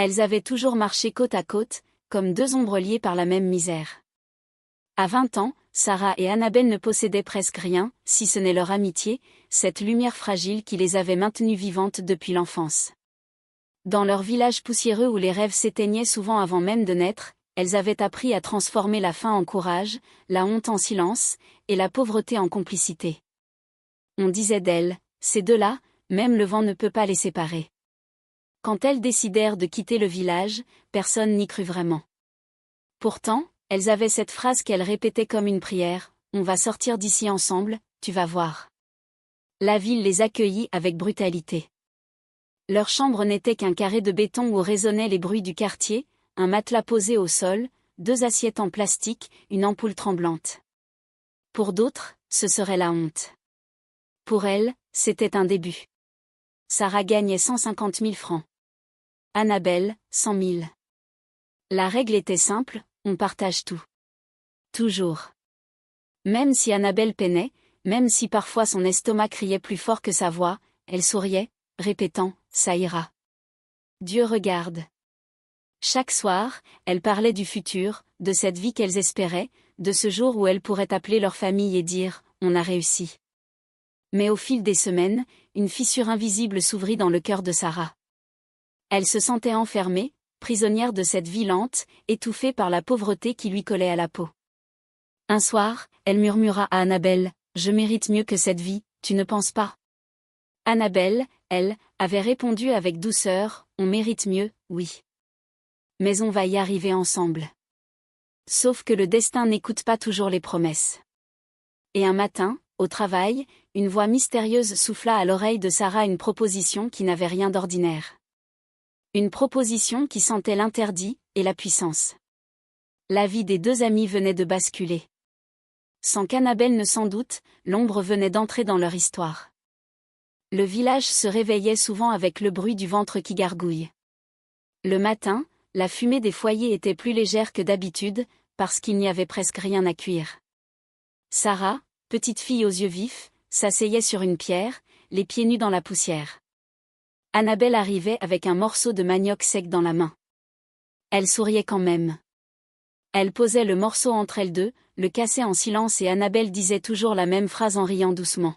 Elles avaient toujours marché côte à côte, comme deux ombres liées par la même misère. À 20 ans, Sarah et Annabelle ne possédaient presque rien, si ce n'est leur amitié, cette lumière fragile qui les avait maintenues vivantes depuis l'enfance. Dans leur village poussiéreux où les rêves s'éteignaient souvent avant même de naître, elles avaient appris à transformer la faim en courage, la honte en silence, et la pauvreté en complicité. On disait d'elles, ces deux-là, même le vent ne peut pas les séparer. Quand elles décidèrent de quitter le village, personne n'y crut vraiment. Pourtant, elles avaient cette phrase qu'elles répétaient comme une prière, « On va sortir d'ici ensemble, tu vas voir ». La ville les accueillit avec brutalité. Leur chambre n'était qu'un carré de béton où résonnaient les bruits du quartier, un matelas posé au sol, deux assiettes en plastique, une ampoule tremblante. Pour d'autres, ce serait la honte. Pour elles, c'était un début. Sarah gagnait 150 000 francs. Annabelle, 100 000. La règle était simple, on partage tout. Toujours. Même si Annabelle peinait, même si parfois son estomac criait plus fort que sa voix, elle souriait, répétant, ça ira. Dieu regarde. Chaque soir, elle parlait du futur, de cette vie qu'elles espéraient, de ce jour où elles pourraient appeler leur famille et dire, on a réussi. Mais au fil des semaines, une fissure invisible s'ouvrit dans le cœur de Sarah. Elle se sentait enfermée, prisonnière de cette vie lente, étouffée par la pauvreté qui lui collait à la peau. Un soir, elle murmura à Annabelle, « Je mérite mieux que cette vie, tu ne penses pas ?» Annabelle, elle, avait répondu avec douceur, « On mérite mieux, oui. Mais on va y arriver ensemble. » Sauf que le destin n'écoute pas toujours les promesses. Et un matin, au travail, une voix mystérieuse souffla à l'oreille de Sarah une proposition qui n'avait rien d'ordinaire. Une proposition qui sentait l'interdit et la puissance. La vie des deux amies venait de basculer. Sans qu'Annabelle ne s'en doute, l'ombre venait d'entrer dans leur histoire. Le village se réveillait souvent avec le bruit du ventre qui gargouille. Le matin, la fumée des foyers était plus légère que d'habitude, parce qu'il n'y avait presque rien à cuire. Sarah, petite fille aux yeux vifs, s'asseyait sur une pierre, les pieds nus dans la poussière. Annabelle arrivait avec un morceau de manioc sec dans la main. Elle souriait quand même. Elle posait le morceau entre elles deux, le cassait en silence et Annabelle disait toujours la même phrase en riant doucement.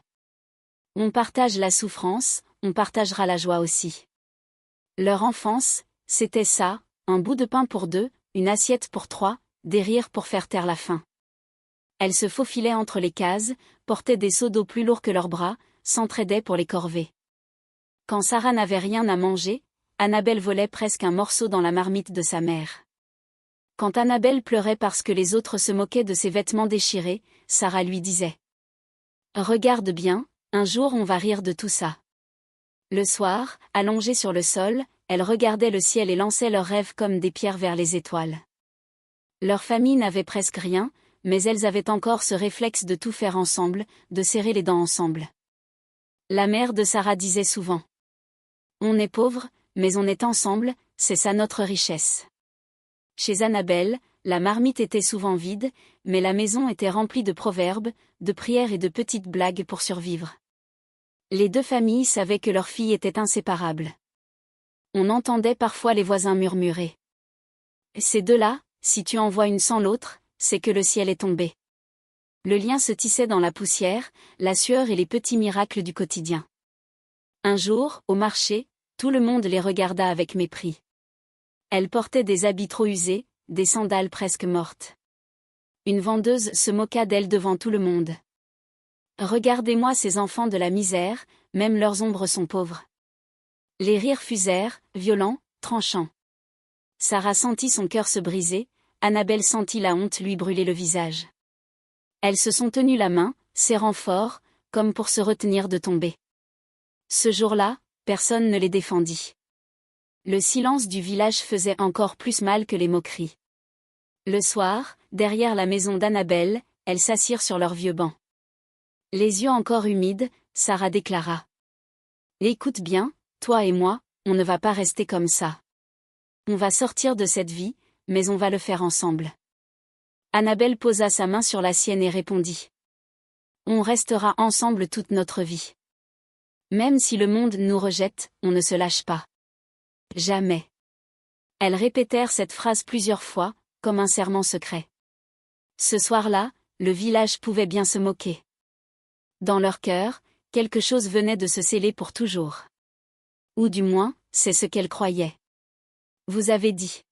On partage la souffrance, on partagera la joie aussi. Leur enfance, c'était ça, un bout de pain pour deux, une assiette pour trois, des rires pour faire taire la faim. Elles se faufilaient entre les cases, portaient des seaux d'eau plus lourds que leurs bras, s'entraidaient pour les corvées. Quand Sarah n'avait rien à manger, Annabelle volait presque un morceau dans la marmite de sa mère. Quand Annabelle pleurait parce que les autres se moquaient de ses vêtements déchirés, Sarah lui disait « Regarde bien, un jour on va rire de tout ça. » Le soir, allongée sur le sol, elles regardaient le ciel et lançaient leurs rêves comme des pierres vers les étoiles. Leur famille n'avait presque rien, mais elles avaient encore ce réflexe de tout faire ensemble, de serrer les dents ensemble. La mère de Sarah disait souvent « On est pauvres, mais on est ensemble, c'est ça notre richesse. » Chez Annabelle, la marmite était souvent vide, mais la maison était remplie de proverbes, de prières et de petites blagues pour survivre. Les deux familles savaient que leur fille était inséparable. On entendait parfois les voisins murmurer. Ces deux-là, si tu en vois une sans l'autre, c'est que le ciel est tombé. Le lien se tissait dans la poussière, la sueur et les petits miracles du quotidien. Un jour, au marché, tout le monde les regarda avec mépris. Elles portaient des habits trop usés, des sandales presque mortes. Une vendeuse se moqua d'elles devant tout le monde. « Regardez-moi ces enfants de la misère, même leurs ombres sont pauvres. » Les rires fusèrent, violents, tranchants. Sarah sentit son cœur se briser, Annabelle sentit la honte lui brûler le visage. Elles se sont tenues la main, serrant fort, comme pour se retenir de tomber. Ce jour-là, personne ne les défendit. Le silence du village faisait encore plus mal que les moqueries. Le soir, derrière la maison d'Annabelle, elles s'assirent sur leur vieux banc. Les yeux encore humides, Sarah déclara. « Écoute bien, toi et moi, on ne va pas rester comme ça. On va sortir de cette vie, mais on va le faire ensemble. » Annabelle posa sa main sur la sienne et répondit. « On restera ensemble toute notre vie. Même si le monde nous rejette, on ne se lâche pas. Jamais. » Elles répétèrent cette phrase plusieurs fois, comme un serment secret. Ce soir-là, le village pouvait bien se moquer. Dans leur cœur, quelque chose venait de se sceller pour toujours. Ou du moins, c'est ce qu'elles croyaient. Vous avez dit.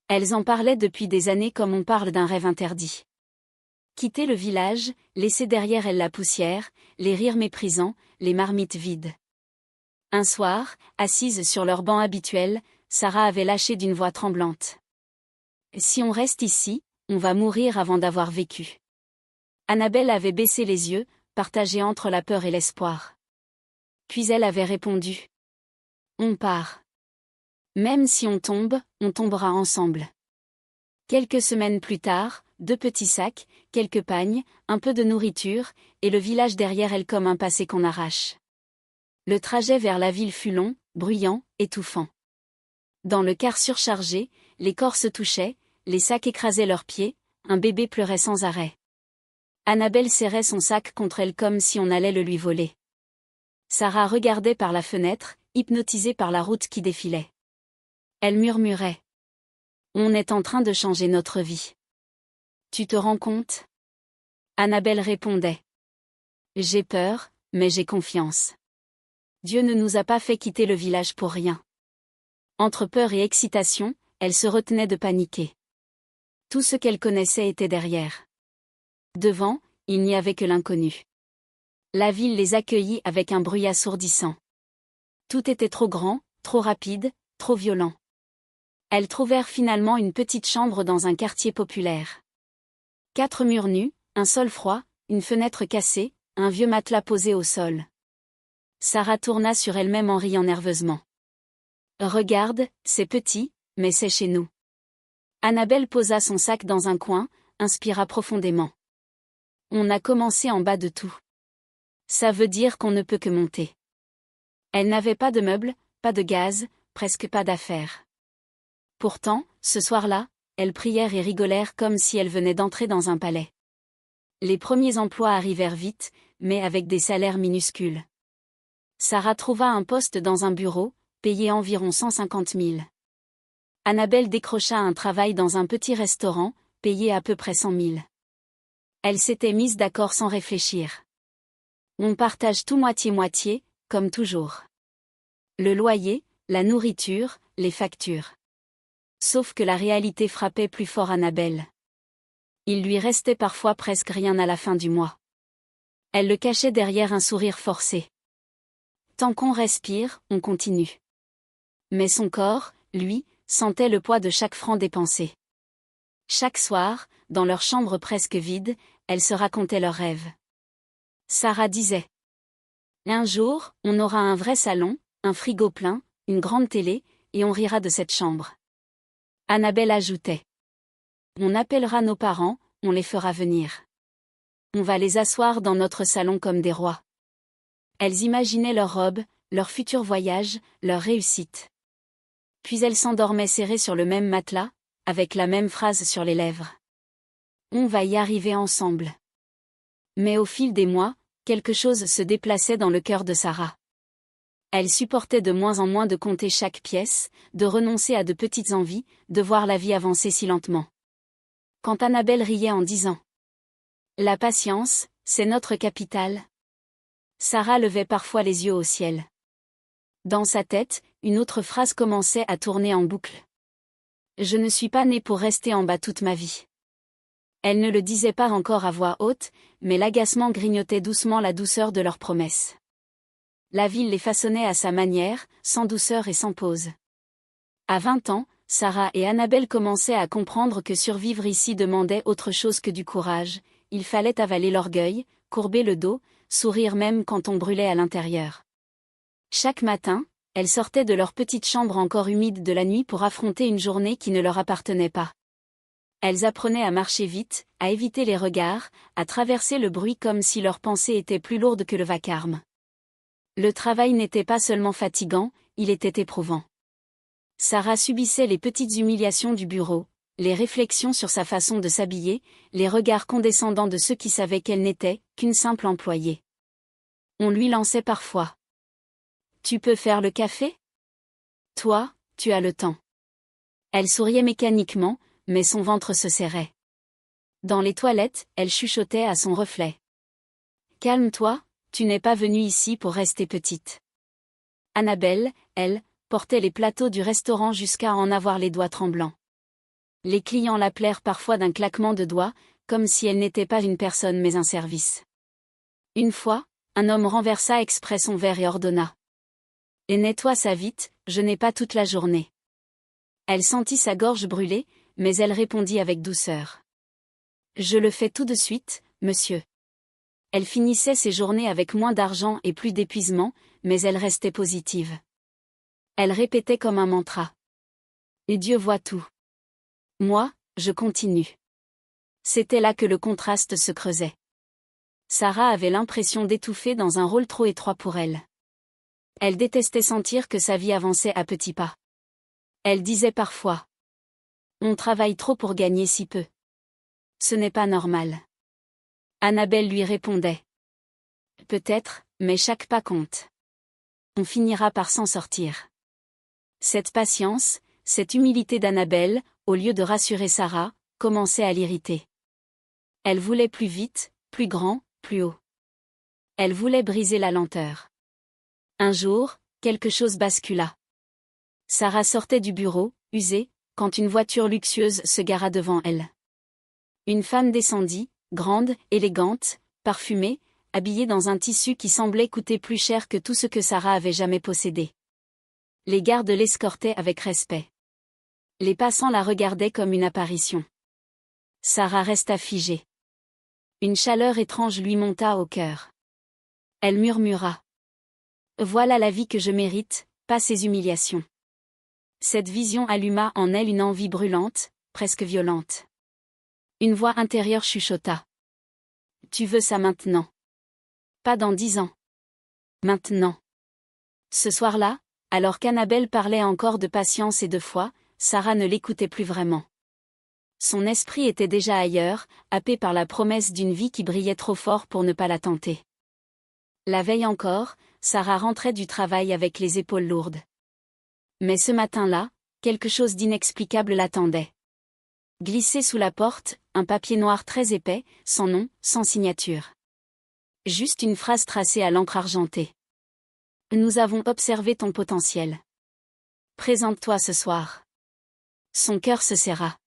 Elles en parlaient depuis des années comme on parle d'un rêve interdit. Quitter le village, laisser derrière elles la poussière, les rires méprisants, les marmites vides. Un soir, assise sur leur banc habituel, Sarah avait lâché d'une voix tremblante. Si on reste ici, on va mourir avant d'avoir vécu. Annabelle avait baissé les yeux, partagée entre la peur et l'espoir. Puis elle avait répondu. On part. Même si on tombe, on tombera ensemble. Quelques semaines plus tard, 2 petits sacs, quelques pagnes, un peu de nourriture, et le village derrière elle comme un passé qu'on arrache. Le trajet vers la ville fut long, bruyant, étouffant. Dans le car surchargé, les corps se touchaient, les sacs écrasaient leurs pieds, un bébé pleurait sans arrêt. Annabelle serrait son sac contre elle comme si on allait le lui voler. Sarah regardait par la fenêtre, hypnotisée par la route qui défilait. Elle murmurait. On est en train de changer notre vie. Tu te rends compte? Annabelle répondait. J'ai peur, mais j'ai confiance. Dieu ne nous a pas fait quitter le village pour rien. Entre peur et excitation, elle se retenait de paniquer. Tout ce qu'elle connaissait était derrière. Devant, il n'y avait que l'inconnu. La ville les accueillit avec un bruit assourdissant. Tout était trop grand, trop rapide, trop violent. Elles trouvèrent finalement une petite chambre dans un quartier populaire. 4 murs nus, un sol froid, une fenêtre cassée, un vieux matelas posé au sol. Sarah tourna sur elle-même en riant nerveusement. Regarde, c'est petit, mais c'est chez nous. Annabelle posa son sac dans un coin, inspira profondément. On a commencé en bas de tout. Ça veut dire qu'on ne peut que monter. Elle n'avait pas de meubles, pas de gaz, presque pas d'affaires. Pourtant, ce soir-là, elles prièrent et rigolèrent comme si elles venaient d'entrer dans un palais. Les premiers emplois arrivèrent vite, mais avec des salaires minuscules. Sarah trouva un poste dans un bureau, payé environ 150 000. Annabelle décrocha un travail dans un petit restaurant, payé à peu près 100 000. Elle s'était mise d'accord sans réfléchir. On partage tout moitié-moitié, comme toujours. Le loyer, la nourriture, les factures. Sauf que la réalité frappait plus fort Annabelle. Il lui restait parfois presque rien à la fin du mois. Elle le cachait derrière un sourire forcé. Tant qu'on respire, on continue. Mais son corps, lui, sentait le poids de chaque franc dépensé. Chaque soir, dans leur chambre presque vide, elles se racontaient leurs rêves. Sarah disait. Un jour, on aura un vrai salon, un frigo plein, une grande télé, et on rira de cette chambre. Annabelle ajoutait. On appellera nos parents, on les fera venir. On va les asseoir dans notre salon comme des rois. Elles imaginaient leurs robes, leur futur voyage, leur réussite. Puis elles s'endormaient serrées sur le même matelas, avec la même phrase sur les lèvres. On va y arriver ensemble. Mais au fil des mois, quelque chose se déplaçait dans le cœur de Sarah. Elle supportait de moins en moins de compter chaque pièce, de renoncer à de petites envies, de voir la vie avancer si lentement. Quand Annabelle riait en disant « La patience, c'est notre capital », Sarah levait parfois les yeux au ciel. Dans sa tête, une autre phrase commençait à tourner en boucle. « Je ne suis pas née pour rester en bas toute ma vie. » Elle ne le disait pas encore à voix haute, mais l'agacement grignotait doucement la douceur de leurs promesses. La ville les façonnait à sa manière, sans douceur et sans pause. À 20 ans, Sarah et Annabelle commençaient à comprendre que survivre ici demandait autre chose que du courage, il fallait avaler l'orgueil, courber le dos, sourire même quand on brûlait à l'intérieur. Chaque matin, elles sortaient de leur petite chambre encore humide de la nuit pour affronter une journée qui ne leur appartenait pas. Elles apprenaient à marcher vite, à éviter les regards, à traverser le bruit comme si leurs pensées étaient plus lourdes que le vacarme. Le travail n'était pas seulement fatigant, il était éprouvant. Sarah subissait les petites humiliations du bureau, les réflexions sur sa façon de s'habiller, les regards condescendants de ceux qui savaient qu'elle n'était qu'une simple employée. On lui lançait parfois. « Tu peux faire le café ? Toi, tu as le temps. » Elle souriait mécaniquement, mais son ventre se serrait. Dans les toilettes, elle chuchotait à son reflet. « Calme-toi, tu n'es pas venue ici pour rester petite. » Annabelle, elle, portait les plateaux du restaurant jusqu'à en avoir les doigts tremblants. Les clients l'appelèrent parfois d'un claquement de doigts, comme si elle n'était pas une personne mais un service. Une fois, un homme renversa exprès son verre et ordonna. « Et nettoie ça vite, je n'ai pas toute la journée. » Elle sentit sa gorge brûler, mais elle répondit avec douceur. « Je le fais tout de suite, monsieur. » Elle finissait ses journées avec moins d'argent et plus d'épuisement, mais elle restait positive. Elle répétait comme un mantra. « Et Dieu voit tout. » Moi, je continue. C'était là que le contraste se creusait. Sarah avait l'impression d'étouffer dans un rôle trop étroit pour elle. Elle détestait sentir que sa vie avançait à petits pas. Elle disait parfois. On travaille trop pour gagner si peu. Ce n'est pas normal. Annabelle lui répondait. Peut-être, mais chaque pas compte. On finira par s'en sortir. Cette patience, cette humilité d'Annabelle, au lieu de rassurer Sarah, commençait à l'irriter. Elle voulait plus vite, plus grand, plus haut. Elle voulait briser la lenteur. Un jour, quelque chose bascula. Sarah sortait du bureau, usée, quand une voiture luxueuse se gara devant elle. Une femme descendit, grande, élégante, parfumée, habillée dans un tissu qui semblait coûter plus cher que tout ce que Sarah avait jamais possédé. Les gardes l'escortaient avec respect. Les passants la regardaient comme une apparition. Sarah resta figée. Une chaleur étrange lui monta au cœur. Elle murmura. « Voilà la vie que je mérite, pas ces humiliations. » Cette vision alluma en elle une envie brûlante, presque violente. Une voix intérieure chuchota. « Tu veux ça maintenant. Pas dans 10 ans. Maintenant. » Ce soir-là, alors qu'Annabelle parlait encore de patience et de foi, Sarah ne l'écoutait plus vraiment. Son esprit était déjà ailleurs, happé par la promesse d'une vie qui brillait trop fort pour ne pas la tenter. La veille encore, Sarah rentrait du travail avec les épaules lourdes. Mais ce matin-là, quelque chose d'inexplicable l'attendait. Glissé sous la porte, un papier noir très épais, sans nom, sans signature. Juste une phrase tracée à l'encre argentée. « Nous avons observé ton potentiel. Présente-toi ce soir. » Son cœur se serra.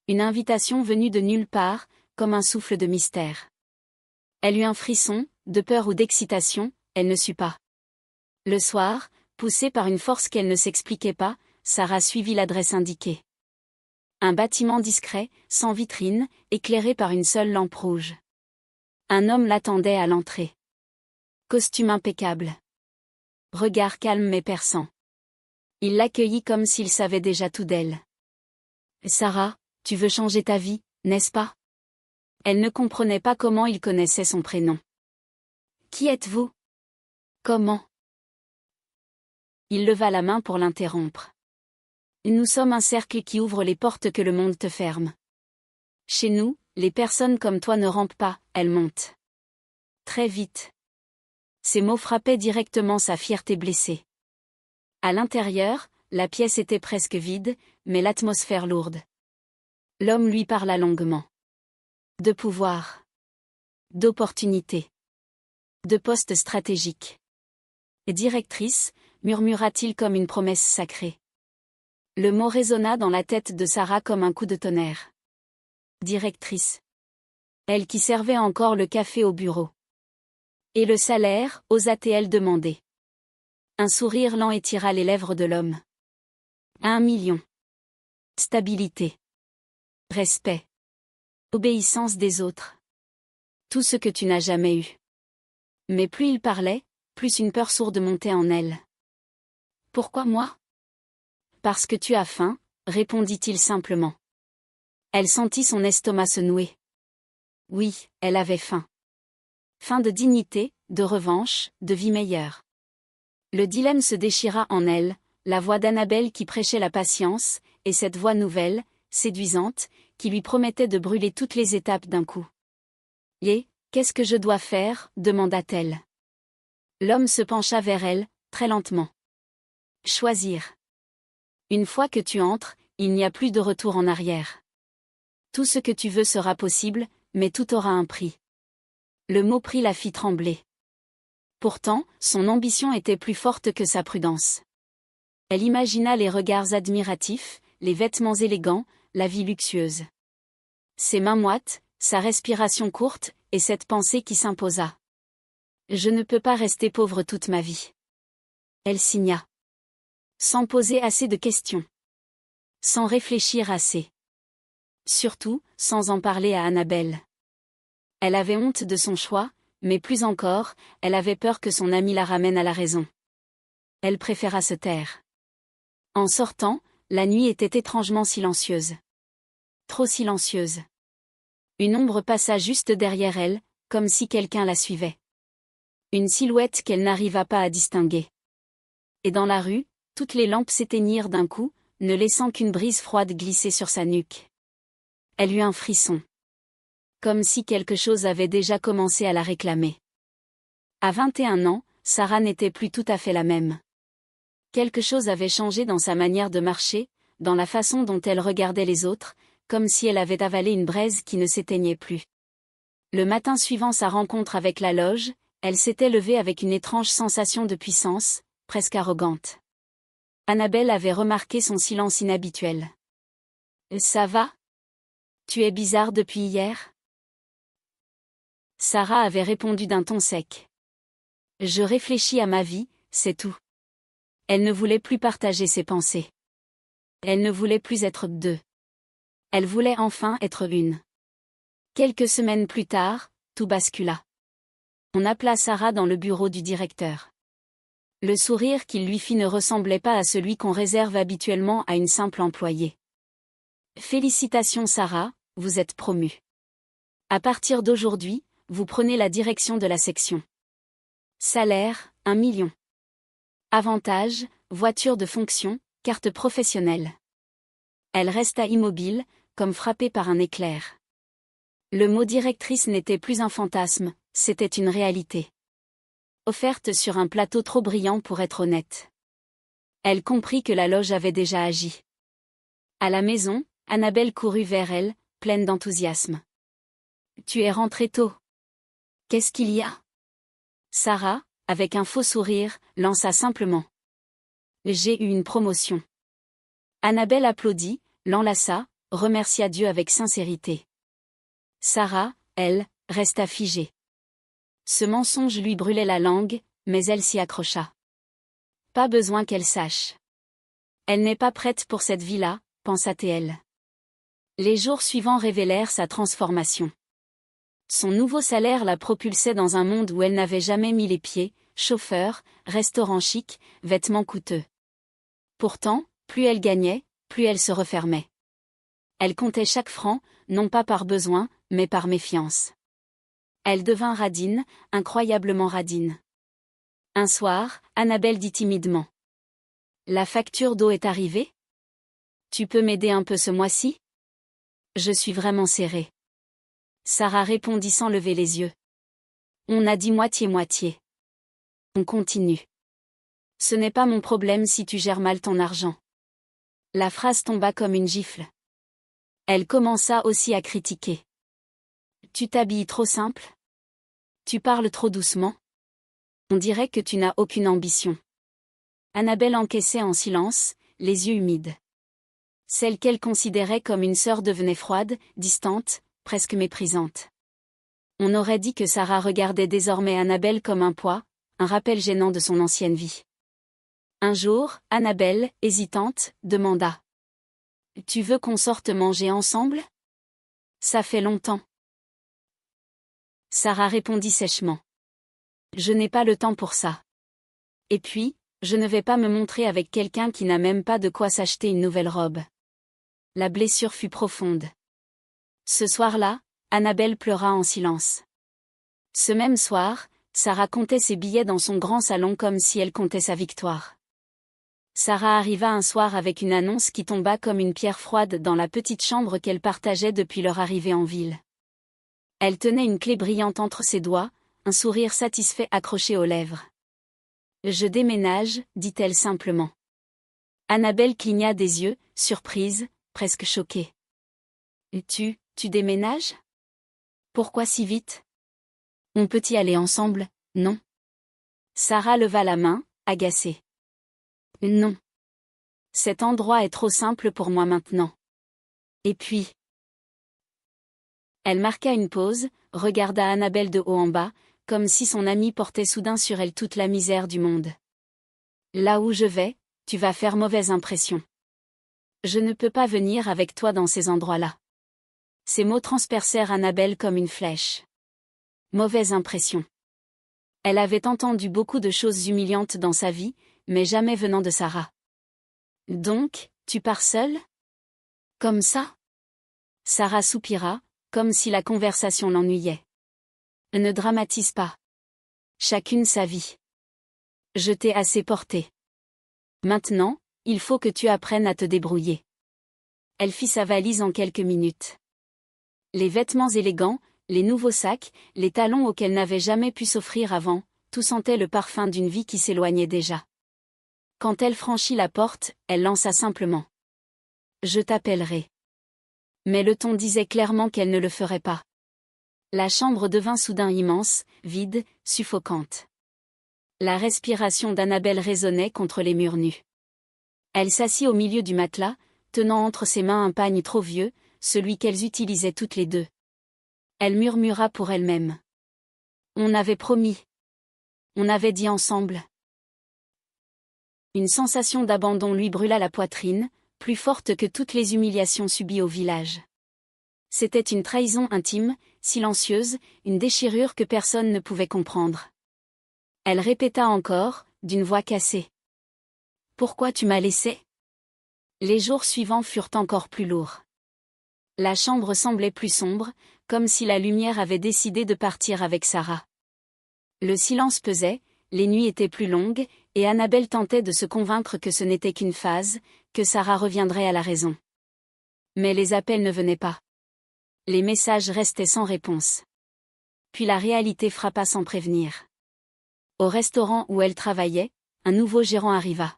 Une invitation venue de nulle part, comme un souffle de mystère. Elle eut un frisson, de peur ou d'excitation, elle ne sut pas. Le soir, poussée par une force qu'elle ne s'expliquait pas, Sarah suivit l'adresse indiquée. Un bâtiment discret, sans vitrine, éclairé par une seule lampe rouge. Un homme l'attendait à l'entrée. Costume impeccable. Regard calme mais perçant. Il l'accueillit comme s'il savait déjà tout d'elle. « Sarah, tu veux changer ta vie, n'est-ce pas ?» Elle ne comprenait pas comment il connaissait son prénom. « Qui êtes-vous ? Comment ?» Il leva la main pour l'interrompre. « Nous sommes un cercle qui ouvre les portes que le monde te ferme. Chez nous, les personnes comme toi ne rampent pas, elles montent. Très vite. » Ces mots frappaient directement sa fierté blessée. À l'intérieur, la pièce était presque vide, mais l'atmosphère lourde. L'homme lui parla longuement. De pouvoir. D'opportunité. De poste stratégique. Directrice, murmura-t-il comme une promesse sacrée. Le mot résonna dans la tête de Sarah comme un coup de tonnerre. Directrice. Elle qui servait encore le café au bureau. Et le salaire, osa-t-elle demander. Un sourire lent étira les lèvres de l'homme. 1 million. Stabilité. Respect. Obéissance des autres. Tout ce que tu n'as jamais eu. Mais plus il parlait, plus une peur sourde montait en elle. Pourquoi moi ? Parce que tu as faim, répondit-il simplement. Elle sentit son estomac se nouer. Oui, elle avait faim. Faim de dignité, de revanche, de vie meilleure. Le dilemme se déchira en elle, la voix d'Annabelle qui prêchait la patience, et cette voix nouvelle, séduisante, qui lui promettait de brûler toutes les étapes d'un coup. « Et, qu'est-ce que je dois faire ?» demanda-t-elle. L'homme se pencha vers elle, très lentement. « Choisir. Une fois que tu entres, il n'y a plus de retour en arrière. Tout ce que tu veux sera possible, mais tout aura un prix. Le mot prix la fit trembler. Pourtant, son ambition était plus forte que sa prudence. Elle imagina les regards admiratifs, les vêtements élégants, la vie luxueuse. Ses mains moites, sa respiration courte, et cette pensée qui s'imposa. Je ne peux pas rester pauvre toute ma vie. Elle signa. Sans poser assez de questions. Sans réfléchir assez. Surtout, sans en parler à Annabelle. Elle avait honte de son choix, mais plus encore, elle avait peur que son amie la ramène à la raison. Elle préféra se taire. En sortant, la nuit était étrangement silencieuse. Trop silencieuse. Une ombre passa juste derrière elle, comme si quelqu'un la suivait. Une silhouette qu'elle n'arriva pas à distinguer. Et dans la rue, toutes les lampes s'éteignirent d'un coup, ne laissant qu'une brise froide glisser sur sa nuque. Elle eut un frisson. Comme si quelque chose avait déjà commencé à la réclamer. À 21 ans, Sarah n'était plus tout à fait la même. Quelque chose avait changé dans sa manière de marcher, dans la façon dont elle regardait les autres, comme si elle avait avalé une braise qui ne s'éteignait plus. Le matin suivant sa rencontre avec la loge, elle s'était levée avec une étrange sensation de puissance, presque arrogante. Annabelle avait remarqué son silence inhabituel. « Ça va ? Tu es bizarre depuis hier ?» Sarah avait répondu d'un ton sec. « Je réfléchis à ma vie, c'est tout. » Elle ne voulait plus partager ses pensées. Elle ne voulait plus être deux. Elle voulait enfin être une. Quelques semaines plus tard, tout bascula. On appela Sarah dans le bureau du directeur. Le sourire qu'il lui fit ne ressemblait pas à celui qu'on réserve habituellement à une simple employée. « Félicitations Sarah, vous êtes promue. À partir d'aujourd'hui, vous prenez la direction de la section. Salaire, 1 million. Avantages, voiture de fonction, carte professionnelle. » Elle resta immobile, comme frappée par un éclair. Le mot directrice n'était plus un fantasme, c'était une réalité. Offerte sur un plateau trop brillant pour être honnête. Elle comprit que la loge avait déjà agi. À la maison, Annabelle courut vers elle, pleine d'enthousiasme. « Tu es rentrée tôt. Qu'est-ce qu'il y a ?» Sarah, avec un faux sourire, lança simplement. « J'ai eu une promotion. » Annabelle applaudit, l'enlaça, remercia Dieu avec sincérité. Sarah, elle, resta figée. Ce mensonge lui brûlait la langue, mais elle s'y accrocha. Pas besoin qu'elle sache. Elle n'est pas prête pour cette vie-là, pensa-t-elle. Les jours suivants révélèrent sa transformation. Son nouveau salaire la propulsait dans un monde où elle n'avait jamais mis les pieds, chauffeur, restaurant chic, vêtements coûteux. Pourtant, plus elle gagnait, plus elle se refermait. Elle comptait chaque franc, non pas par besoin, mais par méfiance. Elle devint radine, incroyablement radine. Un soir, Annabelle dit timidement. « La facture d'eau est arrivée ? Tu peux m'aider un peu ce mois-ci ? Je suis vraiment serrée. » Sarah répondit sans lever les yeux. « On a dit moitié-moitié. » On continue. « Ce n'est pas mon problème si tu gères mal ton argent. » La phrase tomba comme une gifle. Elle commença aussi à critiquer. « Tu t'habilles trop simple ? Tu parles trop doucement ? On dirait que tu n'as aucune ambition. » Annabelle encaissait en silence, les yeux humides. Celle qu'elle considérait comme une sœur devenait froide, distante, presque méprisante. On aurait dit que Sarah regardait désormais Annabelle comme un poids, un rappel gênant de son ancienne vie. Un jour, Annabelle, hésitante, demanda. « Tu veux qu'on sorte manger ensemble ? Ça fait longtemps. » Sarah répondit sèchement. « Je n'ai pas le temps pour ça. Et puis, je ne vais pas me montrer avec quelqu'un qui n'a même pas de quoi s'acheter une nouvelle robe. » La blessure fut profonde. Ce soir-là, Annabelle pleura en silence. Ce même soir, Sarah comptait ses billets dans son grand salon comme si elle comptait sa victoire. Sarah arriva un soir avec une annonce qui tomba comme une pierre froide dans la petite chambre qu'elle partageait depuis leur arrivée en ville. Elle tenait une clé brillante entre ses doigts, un sourire satisfait accroché aux lèvres. « Je déménage, dit-elle simplement. Annabelle cligna des yeux, surprise, presque choquée. Tu déménages? Pourquoi si vite? On peut y aller ensemble, non? Sarah leva la main, agacée. Non. Cet endroit est trop simple pour moi maintenant. Et puis... Elle marqua une pause, regarda Annabelle de haut en bas, comme si son amie portait soudain sur elle toute la misère du monde. Là où je vais, tu vas faire mauvaise impression. Je ne peux pas venir avec toi dans ces endroits-là. Ces mots transpercèrent Annabelle comme une flèche. Mauvaise impression. Elle avait entendu beaucoup de choses humiliantes dans sa vie, mais jamais venant de Sarah. Donc, tu pars seule? Comme ça? Sarah soupira, comme si la conversation l'ennuyait. Ne dramatise pas. Chacune sa vie. Je t'ai assez porté. Maintenant, il faut que tu apprennes à te débrouiller. Elle fit sa valise en quelques minutes. Les vêtements élégants, les nouveaux sacs, les talons auxquels n'avait jamais pu s'offrir avant, tout sentait le parfum d'une vie qui s'éloignait déjà. Quand elle franchit la porte, elle lança simplement. Je t'appellerai. Mais le ton disait clairement qu'elle ne le ferait pas. La chambre devint soudain immense, vide, suffocante. La respiration d'Annabelle résonnait contre les murs nus. Elle s'assit au milieu du matelas, tenant entre ses mains un pagne trop vieux, celui qu'elles utilisaient toutes les deux. Elle murmura pour elle-même. On avait promis. On avait dit ensemble. Une sensation d'abandon lui brûla la poitrine, plus forte que toutes les humiliations subies au village. C'était une trahison intime, silencieuse, une déchirure que personne ne pouvait comprendre. Elle répéta encore, d'une voix cassée. Pourquoi tu m'as laissé? Les jours suivants furent encore plus lourds. La chambre semblait plus sombre, comme si la lumière avait décidé de partir avec Sarah. Le silence pesait, les nuits étaient plus longues, et Annabelle tentait de se convaincre que ce n'était qu'une phase, que Sarah reviendrait à la raison. Mais les appels ne venaient pas. Les messages restaient sans réponse. Puis la réalité frappa sans prévenir. Au restaurant où elle travaillait, un nouveau gérant arriva.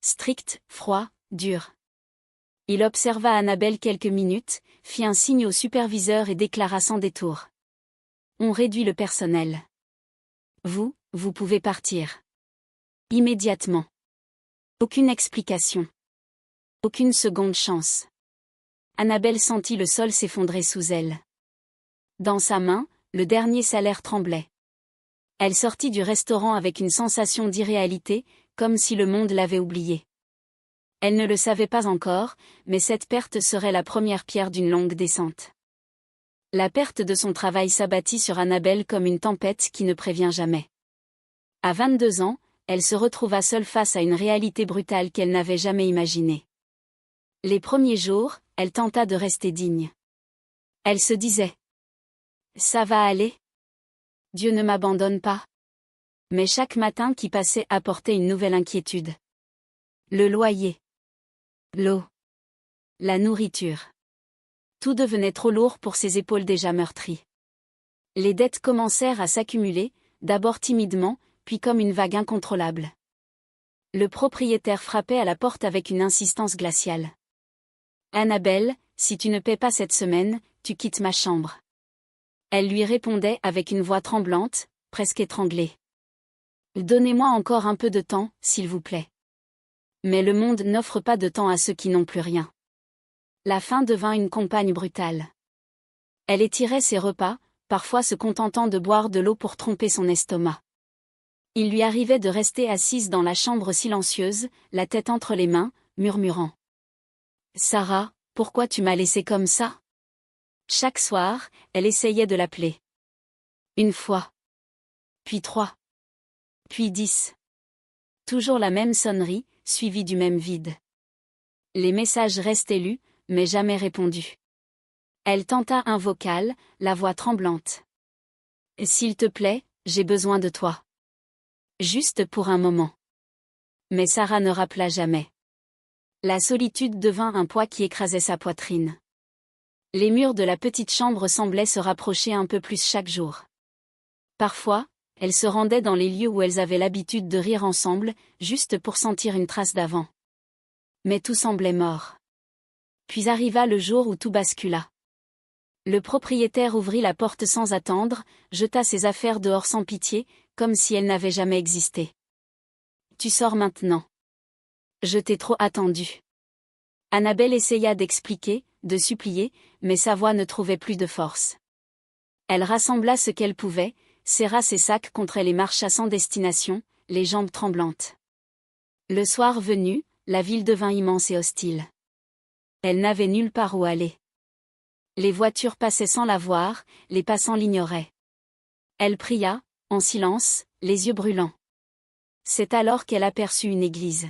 Strict, froid, dur. Il observa Annabelle quelques minutes, fit un signe au superviseur et déclara sans détour. On réduit le personnel. Vous pouvez partir. Immédiatement. Aucune explication. Aucune seconde chance. Annabelle sentit le sol s'effondrer sous elle. Dans sa main, le dernier salaire tremblait. Elle sortit du restaurant avec une sensation d'irréalité, comme si le monde l'avait oubliée. Elle ne le savait pas encore, mais cette perte serait la première pierre d'une longue descente. La perte de son travail s'abattit sur Annabelle comme une tempête qui ne prévient jamais. À 22 ans, elle se retrouva seule face à une réalité brutale qu'elle n'avait jamais imaginée. Les premiers jours, elle tenta de rester digne. Elle se disait « Ça va aller. Dieu ne m'abandonne pas. » Mais chaque matin qui passait apportait une nouvelle inquiétude. Le loyer. L'eau. La nourriture. Tout devenait trop lourd pour ses épaules déjà meurtries. Les dettes commencèrent à s'accumuler, d'abord timidement, puis comme une vague incontrôlable. Le propriétaire frappait à la porte avec une insistance glaciale. « Annabelle, si tu ne paies pas cette semaine, tu quittes ma chambre. » Elle lui répondait avec une voix tremblante, presque étranglée. « Donnez-moi encore un peu de temps, s'il vous plaît. » Mais le monde n'offre pas de temps à ceux qui n'ont plus rien. La faim devint une compagne brutale. Elle étirait ses repas, parfois se contentant de boire de l'eau pour tromper son estomac. Il lui arrivait de rester assise dans la chambre silencieuse, la tête entre les mains, murmurant. « Sarah, pourquoi tu m'as laissée comme ça ?» Chaque soir, elle essayait de l'appeler. Une fois. Puis 3. Puis 10. Toujours la même sonnerie, suivie du même vide. Les messages restaient lus, mais jamais répondus. Elle tenta un vocal, la voix tremblante. « S'il te plaît, j'ai besoin de toi. Juste pour un moment. » Mais Sarah ne rappela jamais. La solitude devint un poids qui écrasait sa poitrine. Les murs de la petite chambre semblaient se rapprocher un peu plus chaque jour. Parfois, elles se rendaient dans les lieux où elles avaient l'habitude de rire ensemble, juste pour sentir une trace d'avant. Mais tout semblait mort. Puis arriva le jour où tout bascula. Le propriétaire ouvrit la porte sans attendre, jeta ses affaires dehors sans pitié, comme si elles n'avaient jamais existé. « Tu sors maintenant. Je t'ai trop attendu. » Annabelle essaya d'expliquer, de supplier, mais sa voix ne trouvait plus de force. Elle rassembla ce qu'elle pouvait, serra ses sacs contre elle et marcha sans destination, les jambes tremblantes. Le soir venu, la ville devint immense et hostile. Elle n'avait nulle part où aller. Les voitures passaient sans la voir, les passants l'ignoraient. Elle pria, en silence, les yeux brûlants. C'est alors qu'elle aperçut une église.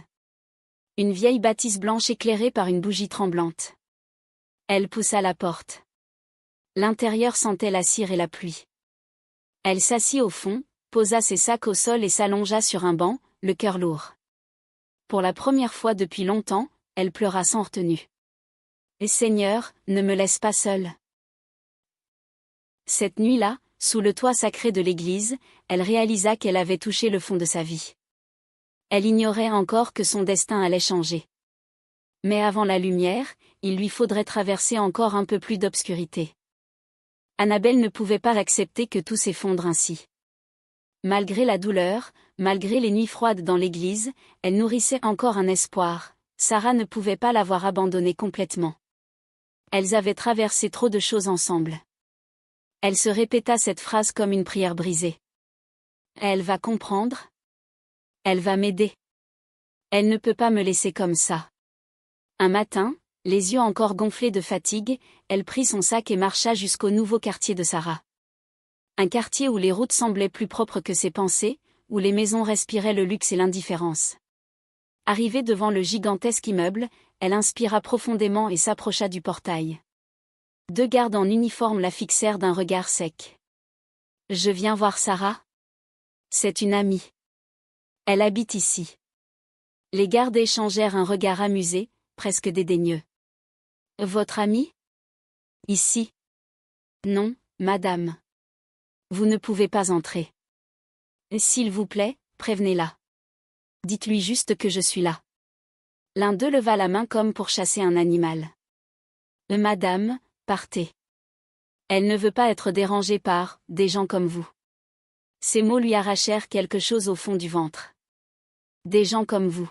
Une vieille bâtisse blanche éclairée par une bougie tremblante. Elle poussa la porte. L'intérieur sentait la cire et la pluie. Elle s'assit au fond, posa ses sacs au sol et s'allongea sur un banc, le cœur lourd. Pour la première fois depuis longtemps, elle pleura sans retenue. « Et Seigneur, ne me laisse pas seule. » Cette nuit-là, sous le toit sacré de l'église, elle réalisa qu'elle avait touché le fond de sa vie. Elle ignorait encore que son destin allait changer. Mais avant la lumière, il lui faudrait traverser encore un peu plus d'obscurité. Annabelle ne pouvait pas accepter que tout s'effondre ainsi. Malgré la douleur, malgré les nuits froides dans l'église, elle nourrissait encore un espoir. Sarah ne pouvait pas l'avoir abandonnée complètement. Elles avaient traversé trop de choses ensemble. Elle se répéta cette phrase comme une prière brisée. Elle va comprendre. Elle va m'aider. Elle ne peut pas me laisser comme ça. Un matin, les yeux encore gonflés de fatigue, elle prit son sac et marcha jusqu'au nouveau quartier de Sarah. Un quartier où les routes semblaient plus propres que ses pensées, où les maisons respiraient le luxe et l'indifférence. Arrivée devant le gigantesque immeuble, elle inspira profondément et s'approcha du portail. 2 gardes en uniforme la fixèrent d'un regard sec. « Je viens voir Sarah. C'est une amie. Elle habite ici. » Les gardes échangèrent un regard amusé, presque dédaigneux. « Votre amie ? Ici ? Non, madame. Vous ne pouvez pas entrer. S'il vous plaît, prévenez-la. Dites-lui juste que je suis là. » L'un d'eux leva la main comme pour chasser un animal. « Madame, partez. Elle ne veut pas être dérangée par « des gens comme vous. » Ces mots lui arrachèrent quelque chose au fond du ventre. Des gens comme vous.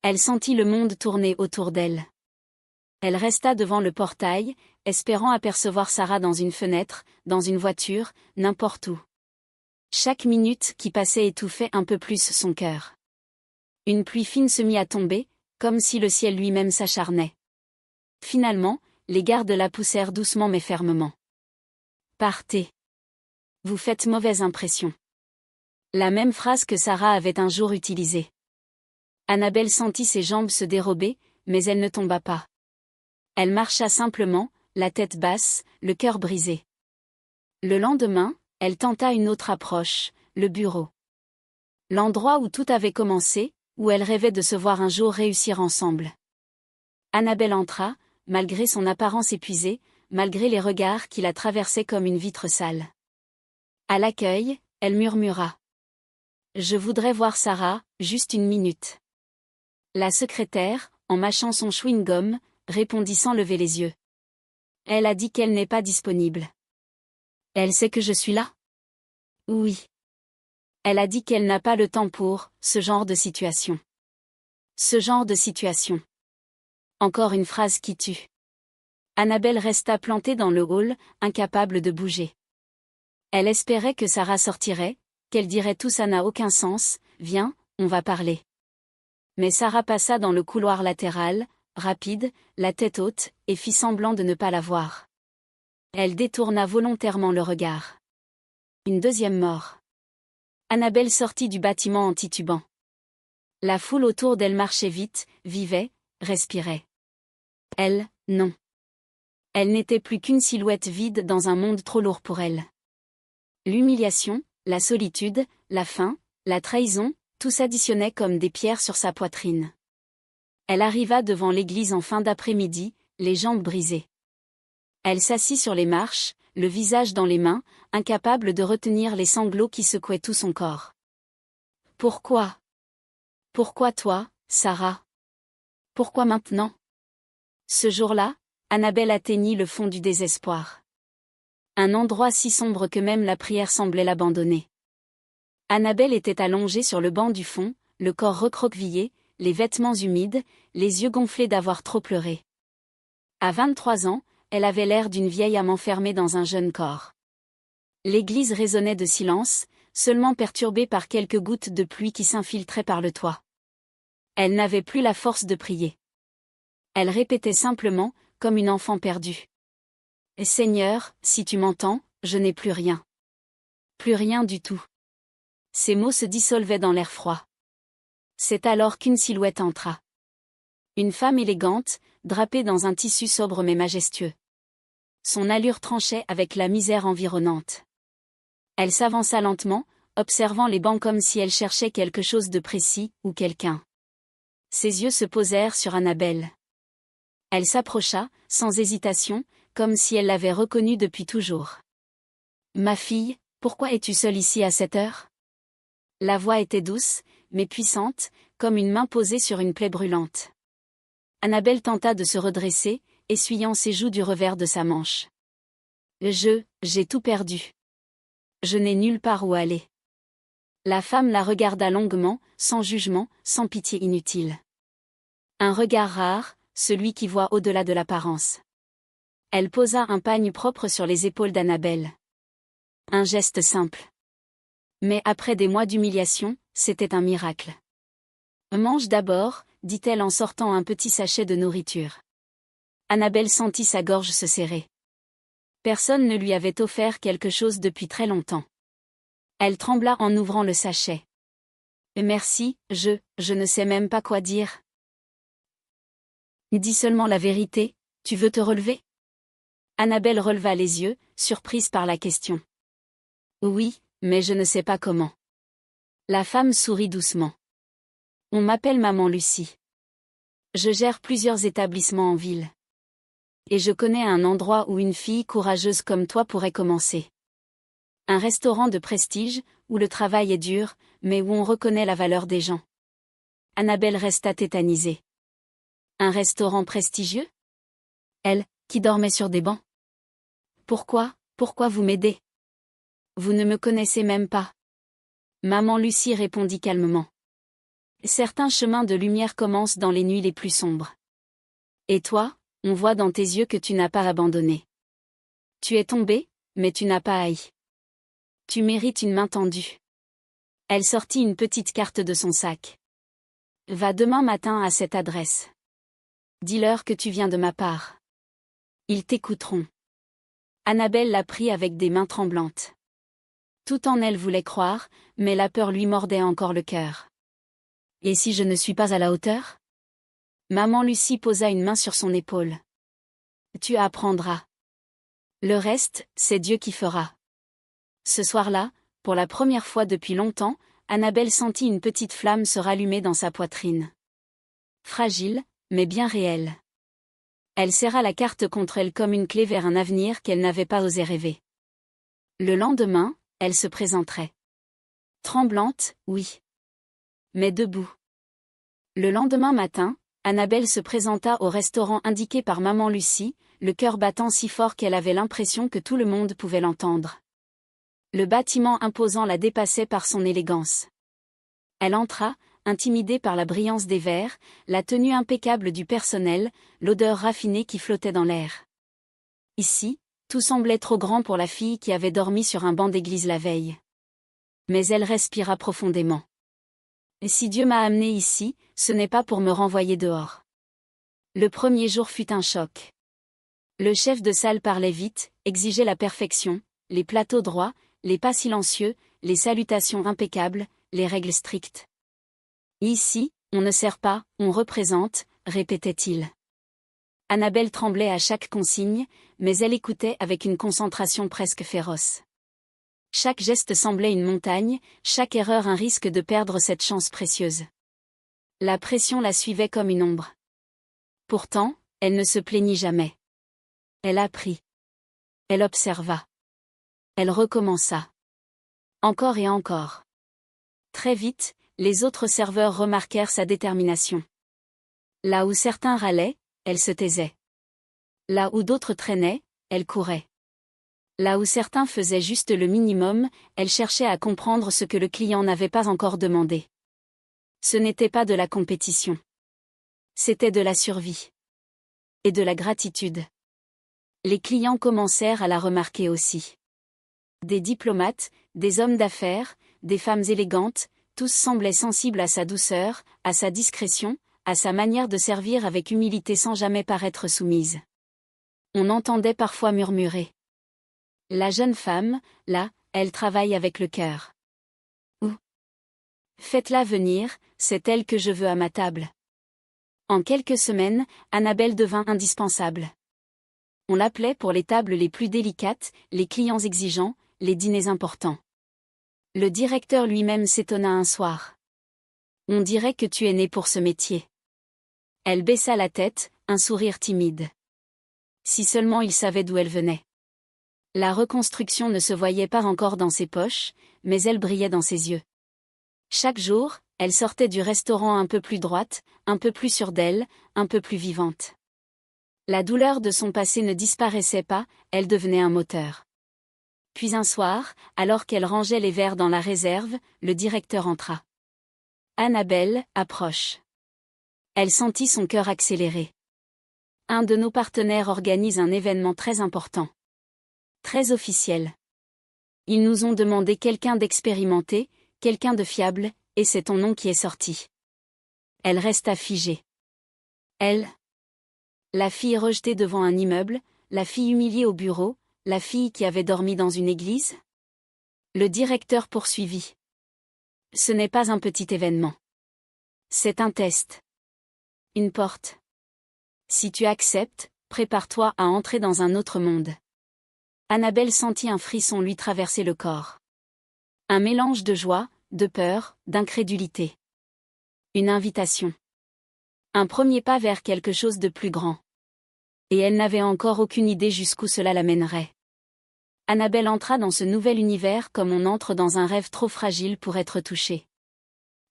Elle sentit le monde tourner autour d'elle. Elle resta devant le portail, espérant apercevoir Sarah dans une fenêtre, dans une voiture, n'importe où. Chaque minute qui passait étouffait un peu plus son cœur. Une pluie fine se mit à tomber, comme si le ciel lui-même s'acharnait. Finalement, les gardes la poussèrent doucement mais fermement. « Partez. Vous faites mauvaise impression. » La même phrase que Sarah avait un jour utilisée. Annabelle sentit ses jambes se dérober, mais elle ne tomba pas. Elle marcha simplement, la tête basse, le cœur brisé. Le lendemain, elle tenta une autre approche, le bureau. L'endroit où tout avait commencé, où elle rêvait de se voir un jour réussir ensemble. Annabelle entra, malgré son apparence épuisée, malgré les regards qui la traversaient comme une vitre sale. À l'accueil, elle murmura. « Je voudrais voir Sarah, juste une minute. » La secrétaire, en mâchant son chewing-gum, répondit sans lever les yeux. « Elle a dit qu'elle n'est pas disponible. » « Elle sait que je suis là ? » ?»« Oui. » « Elle a dit qu'elle n'a pas le temps pour ce genre de situation. » »« Ce genre de situation. » Encore une phrase qui tue. Annabelle resta plantée dans le hall, incapable de bouger. Elle espérait que Sarah sortirait, qu'elle dirait tout ça n'a aucun sens, viens, on va parler. Mais Sarah passa dans le couloir latéral, rapide, la tête haute, et fit semblant de ne pas la voir. Elle détourna volontairement le regard. Une deuxième mort. Annabelle sortit du bâtiment en titubant. La foule autour d'elle marchait vite, vivait, respirait. Elle, non. Elle n'était plus qu'une silhouette vide dans un monde trop lourd pour elle. L'humiliation, la solitude, la faim, la trahison, tout s'additionnait comme des pierres sur sa poitrine. Elle arriva devant l'église en fin d'après-midi, les jambes brisées. Elle s'assit sur les marches, le visage dans les mains, incapable de retenir les sanglots qui secouaient tout son corps. « Pourquoi ? Pourquoi toi, Sarah ? Pourquoi maintenant ? Ce jour-là, Annabelle atteignit le fond du désespoir. Un endroit si sombre que même la prière semblait l'abandonner. Annabelle était allongée sur le banc du fond, le corps recroquevillé, les vêtements humides, les yeux gonflés d'avoir trop pleuré. À 23 ans, elle avait l'air d'une vieille âme enfermée dans un jeune corps. L'église résonnait de silence, seulement perturbée par quelques gouttes de pluie qui s'infiltraient par le toit. Elle n'avait plus la force de prier. Elle répétait simplement, comme une enfant perdue. « Seigneur, si tu m'entends, je n'ai plus rien. Plus rien du tout. » Ces mots se dissolvaient dans l'air froid. C'est alors qu'une silhouette entra. Une femme élégante, drapée dans un tissu sobre mais majestueux. Son allure tranchait avec la misère environnante. Elle s'avança lentement, observant les bancs comme si elle cherchait quelque chose de précis, ou quelqu'un. Ses yeux se posèrent sur Annabelle. Elle s'approcha, sans hésitation, comme si elle l'avait reconnue depuis toujours. « Ma fille, pourquoi es-tu seule ici à cette heure ?» La voix était douce, mais puissante, comme une main posée sur une plaie brûlante. Annabelle tenta de se redresser, essuyant ses joues du revers de sa manche. « J'ai tout perdu. Je n'ai nulle part où aller. » La femme la regarda longuement, sans jugement, sans pitié inutile. Un regard rare, celui qui voit au-delà de l'apparence. Elle posa un pagne propre sur les épaules d'Annabelle. Un geste simple. Mais après des mois d'humiliation, c'était un miracle. « Mange d'abord, » dit-elle en sortant un petit sachet de nourriture. Annabelle sentit sa gorge se serrer. Personne ne lui avait offert quelque chose depuis très longtemps. Elle trembla en ouvrant le sachet. « Merci, je ne sais même pas quoi dire. » « Dis seulement la vérité, tu veux te relever ?» Annabelle releva les yeux, surprise par la question. « Oui, mais je ne sais pas comment. » La femme sourit doucement. « On m'appelle Maman Lucie. Je gère plusieurs établissements en ville. Et je connais un endroit où une fille courageuse comme toi pourrait commencer. Un restaurant de prestige, où le travail est dur, mais où on reconnaît la valeur des gens. » Annabelle resta tétanisée. Un restaurant prestigieux ? Elle, qui dormait sur des bancs. Pourquoi vous m'aidez ? Vous ne me connaissez même pas. Maman Lucie répondit calmement. Certains chemins de lumière commencent dans les nuits les plus sombres. Et toi, on voit dans tes yeux que tu n'as pas abandonné. Tu es tombé, mais tu n'as pas haï. Tu mérites une main tendue. Elle sortit une petite carte de son sac. Va demain matin à cette adresse. Dis-leur que tu viens de ma part. Ils t'écouteront. Annabelle la prit avec des mains tremblantes. Tout en elle voulait croire, mais la peur lui mordait encore le cœur. Et si je ne suis pas à la hauteur ? Maman Lucie posa une main sur son épaule. Tu apprendras. Le reste, c'est Dieu qui fera. Ce soir-là, pour la première fois depuis longtemps, Annabelle sentit une petite flamme se rallumer dans sa poitrine. Fragile, mais bien réelle. Elle serra la carte contre elle comme une clé vers un avenir qu'elle n'avait pas osé rêver. Le lendemain, elle se présenterait. Tremblante, oui. Mais debout. Le lendemain matin, Annabelle se présenta au restaurant indiqué par Maman Lucie, le cœur battant si fort qu'elle avait l'impression que tout le monde pouvait l'entendre. Le bâtiment imposant la dépassait par son élégance. Elle entra, intimidée par la brillance des verres, la tenue impeccable du personnel, l'odeur raffinée qui flottait dans l'air. Ici, tout semblait trop grand pour la fille qui avait dormi sur un banc d'église la veille. Mais elle respira profondément. Et si Dieu m'a amenée ici, ce n'est pas pour me renvoyer dehors. Le premier jour fut un choc. Le chef de salle parlait vite, exigeait la perfection, les plateaux droits, les pas silencieux, les salutations impeccables, les règles strictes. Ici, on ne sert pas, on représente, répétait-il. Annabelle tremblait à chaque consigne, mais elle écoutait avec une concentration presque féroce. Chaque geste semblait une montagne, chaque erreur un risque de perdre cette chance précieuse. La pression la suivait comme une ombre. Pourtant, elle ne se plaignit jamais. Elle apprit. Elle observa. Elle recommença. Encore et encore. Très vite, les autres serveurs remarquèrent sa détermination. Là où certains râlaient, elle se taisait. Là où d'autres traînaient, elle courait. Là où certains faisaient juste le minimum, elle cherchait à comprendre ce que le client n'avait pas encore demandé. Ce n'était pas de la compétition. C'était de la survie. Et de la gratitude. Les clients commencèrent à la remarquer aussi. Des diplomates, des hommes d'affaires, des femmes élégantes, tous semblaient sensibles à sa douceur, à sa discrétion, à sa manière de servir avec humilité sans jamais paraître soumise. On entendait parfois murmurer. La jeune femme, là, elle travaille avec le cœur. Ou faites-la venir, c'est elle que je veux à ma table. En quelques semaines, Annabelle devint indispensable. On l'appelait pour les tables les plus délicates, les clients exigeants, les dîners importants. Le directeur lui-même s'étonna un soir. On dirait que tu es née pour ce métier. Elle baissa la tête, un sourire timide. Si seulement il savait d'où elle venait. La reconstruction ne se voyait pas encore dans ses poches, mais elle brillait dans ses yeux. Chaque jour, elle sortait du restaurant un peu plus droite, un peu plus sûre d'elle, un peu plus vivante. La douleur de son passé ne disparaissait pas, elle devenait un moteur. Puis un soir, alors qu'elle rangeait les verres dans la réserve, le directeur entra. Annabelle, approche. Elle sentit son cœur accélérer. Un de nos partenaires organise un événement très important. Très officiel. Ils nous ont demandé quelqu'un d'expérimenté, quelqu'un de fiable, et c'est ton nom qui est sorti. Elle resta figée. Elle. La fille rejetée devant un immeuble, la fille humiliée au bureau, la fille qui avait dormi dans une église? Le directeur poursuivit. Ce n'est pas un petit événement. C'est un test. Une porte. Si tu acceptes, prépare-toi à entrer dans un autre monde. Annabelle sentit un frisson lui traverser le corps. Un mélange de joie, de peur, d'incrédulité. Une invitation. Un premier pas vers quelque chose de plus grand. Et elle n'avait encore aucune idée jusqu'où cela l'amènerait. Annabelle entra dans ce nouvel univers comme on entre dans un rêve trop fragile pour être touché.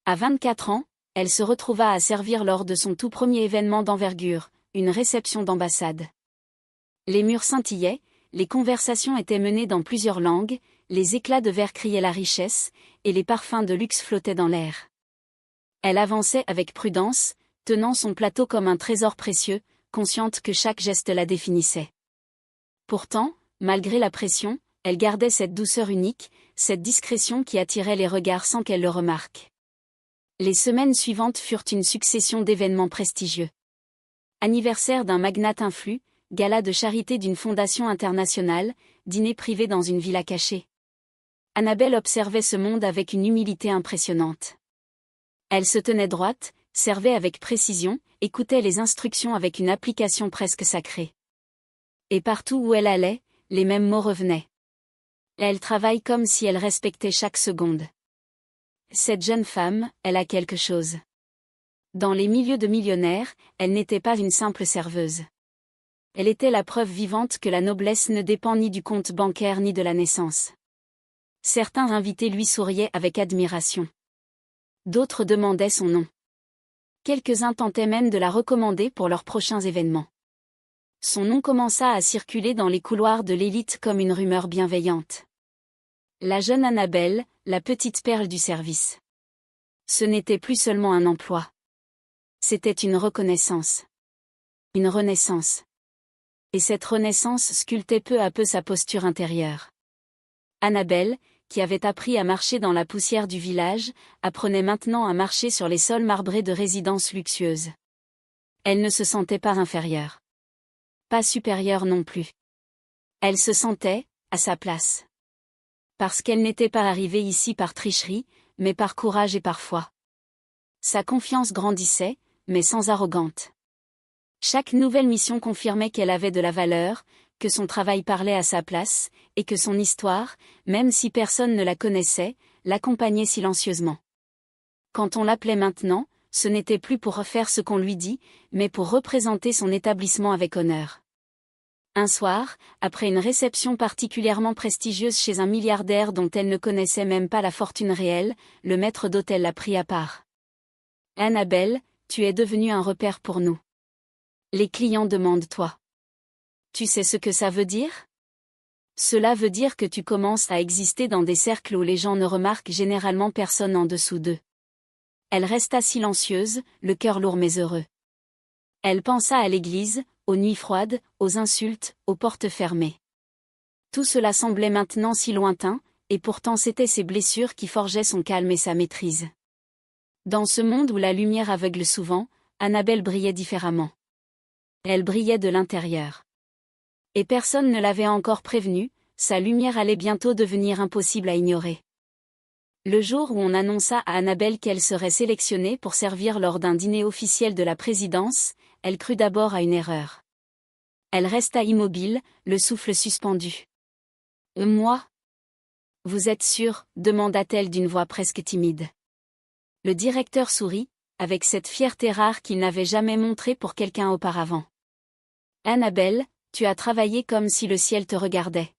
À 24 ans, elle se retrouva à servir lors de son tout premier événement d'envergure, une réception d'ambassade. Les murs scintillaient, les conversations étaient menées dans plusieurs langues, les éclats de verre criaient la richesse, et les parfums de luxe flottaient dans l'air. Elle avançait avec prudence, tenant son plateau comme un trésor précieux, consciente que chaque geste la définissait. Pourtant, malgré la pression, elle gardait cette douceur unique, cette discrétion qui attirait les regards sans qu'elle le remarque. Les semaines suivantes furent une succession d'événements prestigieux. Anniversaire d'un magnate influ, gala de charité d'une fondation internationale, dîner privé dans une villa cachée. Annabelle observait ce monde avec une humilité impressionnante. Elle se tenait droite, servait avec précision, écoutait les instructions avec une application presque sacrée. Et partout où elle allait, les mêmes mots revenaient. Elle travaille comme si elle respectait chaque seconde. Cette jeune femme, elle a quelque chose. Dans les milieux de millionnaires, elle n'était pas une simple serveuse. Elle était la preuve vivante que la noblesse ne dépend ni du compte bancaire ni de la naissance. Certains invités lui souriaient avec admiration. D'autres demandaient son nom. Quelques-uns tentaient même de la recommander pour leurs prochains événements. Son nom commença à circuler dans les couloirs de l'élite comme une rumeur bienveillante. La jeune Annabelle, la petite perle du service. Ce n'était plus seulement un emploi. C'était une reconnaissance. Une renaissance. Et cette renaissance sculptait peu à peu sa posture intérieure. Annabelle, qui avait appris à marcher dans la poussière du village, apprenait maintenant à marcher sur les sols marbrés de résidences luxueuses. Elle ne se sentait pas inférieure. Pas supérieure non plus. Elle se sentait, à sa place. Parce qu'elle n'était pas arrivée ici par tricherie, mais par courage et par foi. Sa confiance grandissait, mais sans arrogante. Chaque nouvelle mission confirmait qu'elle avait de la valeur, que son travail parlait à sa place, et que son histoire, même si personne ne la connaissait, l'accompagnait silencieusement. Quand on l'appelait maintenant, ce n'était plus pour refaire ce qu'on lui dit, mais pour représenter son établissement avec honneur. Un soir, après une réception particulièrement prestigieuse chez un milliardaire dont elle ne connaissait même pas la fortune réelle, le maître d'hôtel la prit à part. « Annabelle, tu es devenue un repère pour nous. Les clients demandent toi. Tu sais ce que ça veut dire? Cela veut dire que tu commences à exister dans des cercles où les gens ne remarquent généralement personne en dessous d'eux. Elle resta silencieuse, le cœur lourd mais heureux. Elle pensa à l'église, aux nuits froides, aux insultes, aux portes fermées. Tout cela semblait maintenant si lointain, et pourtant c'étaient ces blessures qui forgeaient son calme et sa maîtrise. Dans ce monde où la lumière aveugle souvent, Annabelle brillait différemment. Elle brillait de l'intérieur. Et personne ne l'avait encore prévenue, sa lumière allait bientôt devenir impossible à ignorer. Le jour où on annonça à Annabelle qu'elle serait sélectionnée pour servir lors d'un dîner officiel de la présidence, elle crut d'abord à une erreur. Elle resta immobile, le souffle suspendu. « Moi ? Vous êtes sûre ? Demanda-t-elle d'une voix presque timide. Le directeur sourit, avec cette fierté rare qu'il n'avait jamais montrée pour quelqu'un auparavant. « Annabelle, tu as travaillé comme si le ciel te regardait.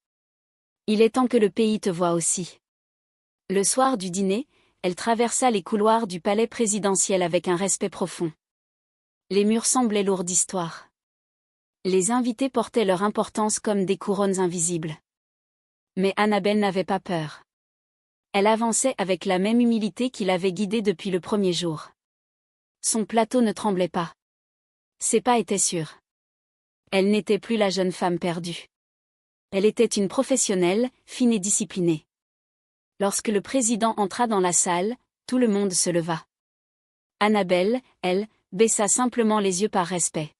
Il est temps que le pays te voie aussi. » Le soir du dîner, elle traversa les couloirs du palais présidentiel avec un respect profond. Les murs semblaient lourds d'histoire. Les invités portaient leur importance comme des couronnes invisibles. Mais Annabelle n'avait pas peur. Elle avançait avec la même humilité qui l'avait guidée depuis le premier jour. Son plateau ne tremblait pas. Ses pas étaient sûrs. Elle n'était plus la jeune femme perdue. Elle était une professionnelle, fine et disciplinée. Lorsque le président entra dans la salle, tout le monde se leva. Annabelle, elle, baissa simplement les yeux par respect.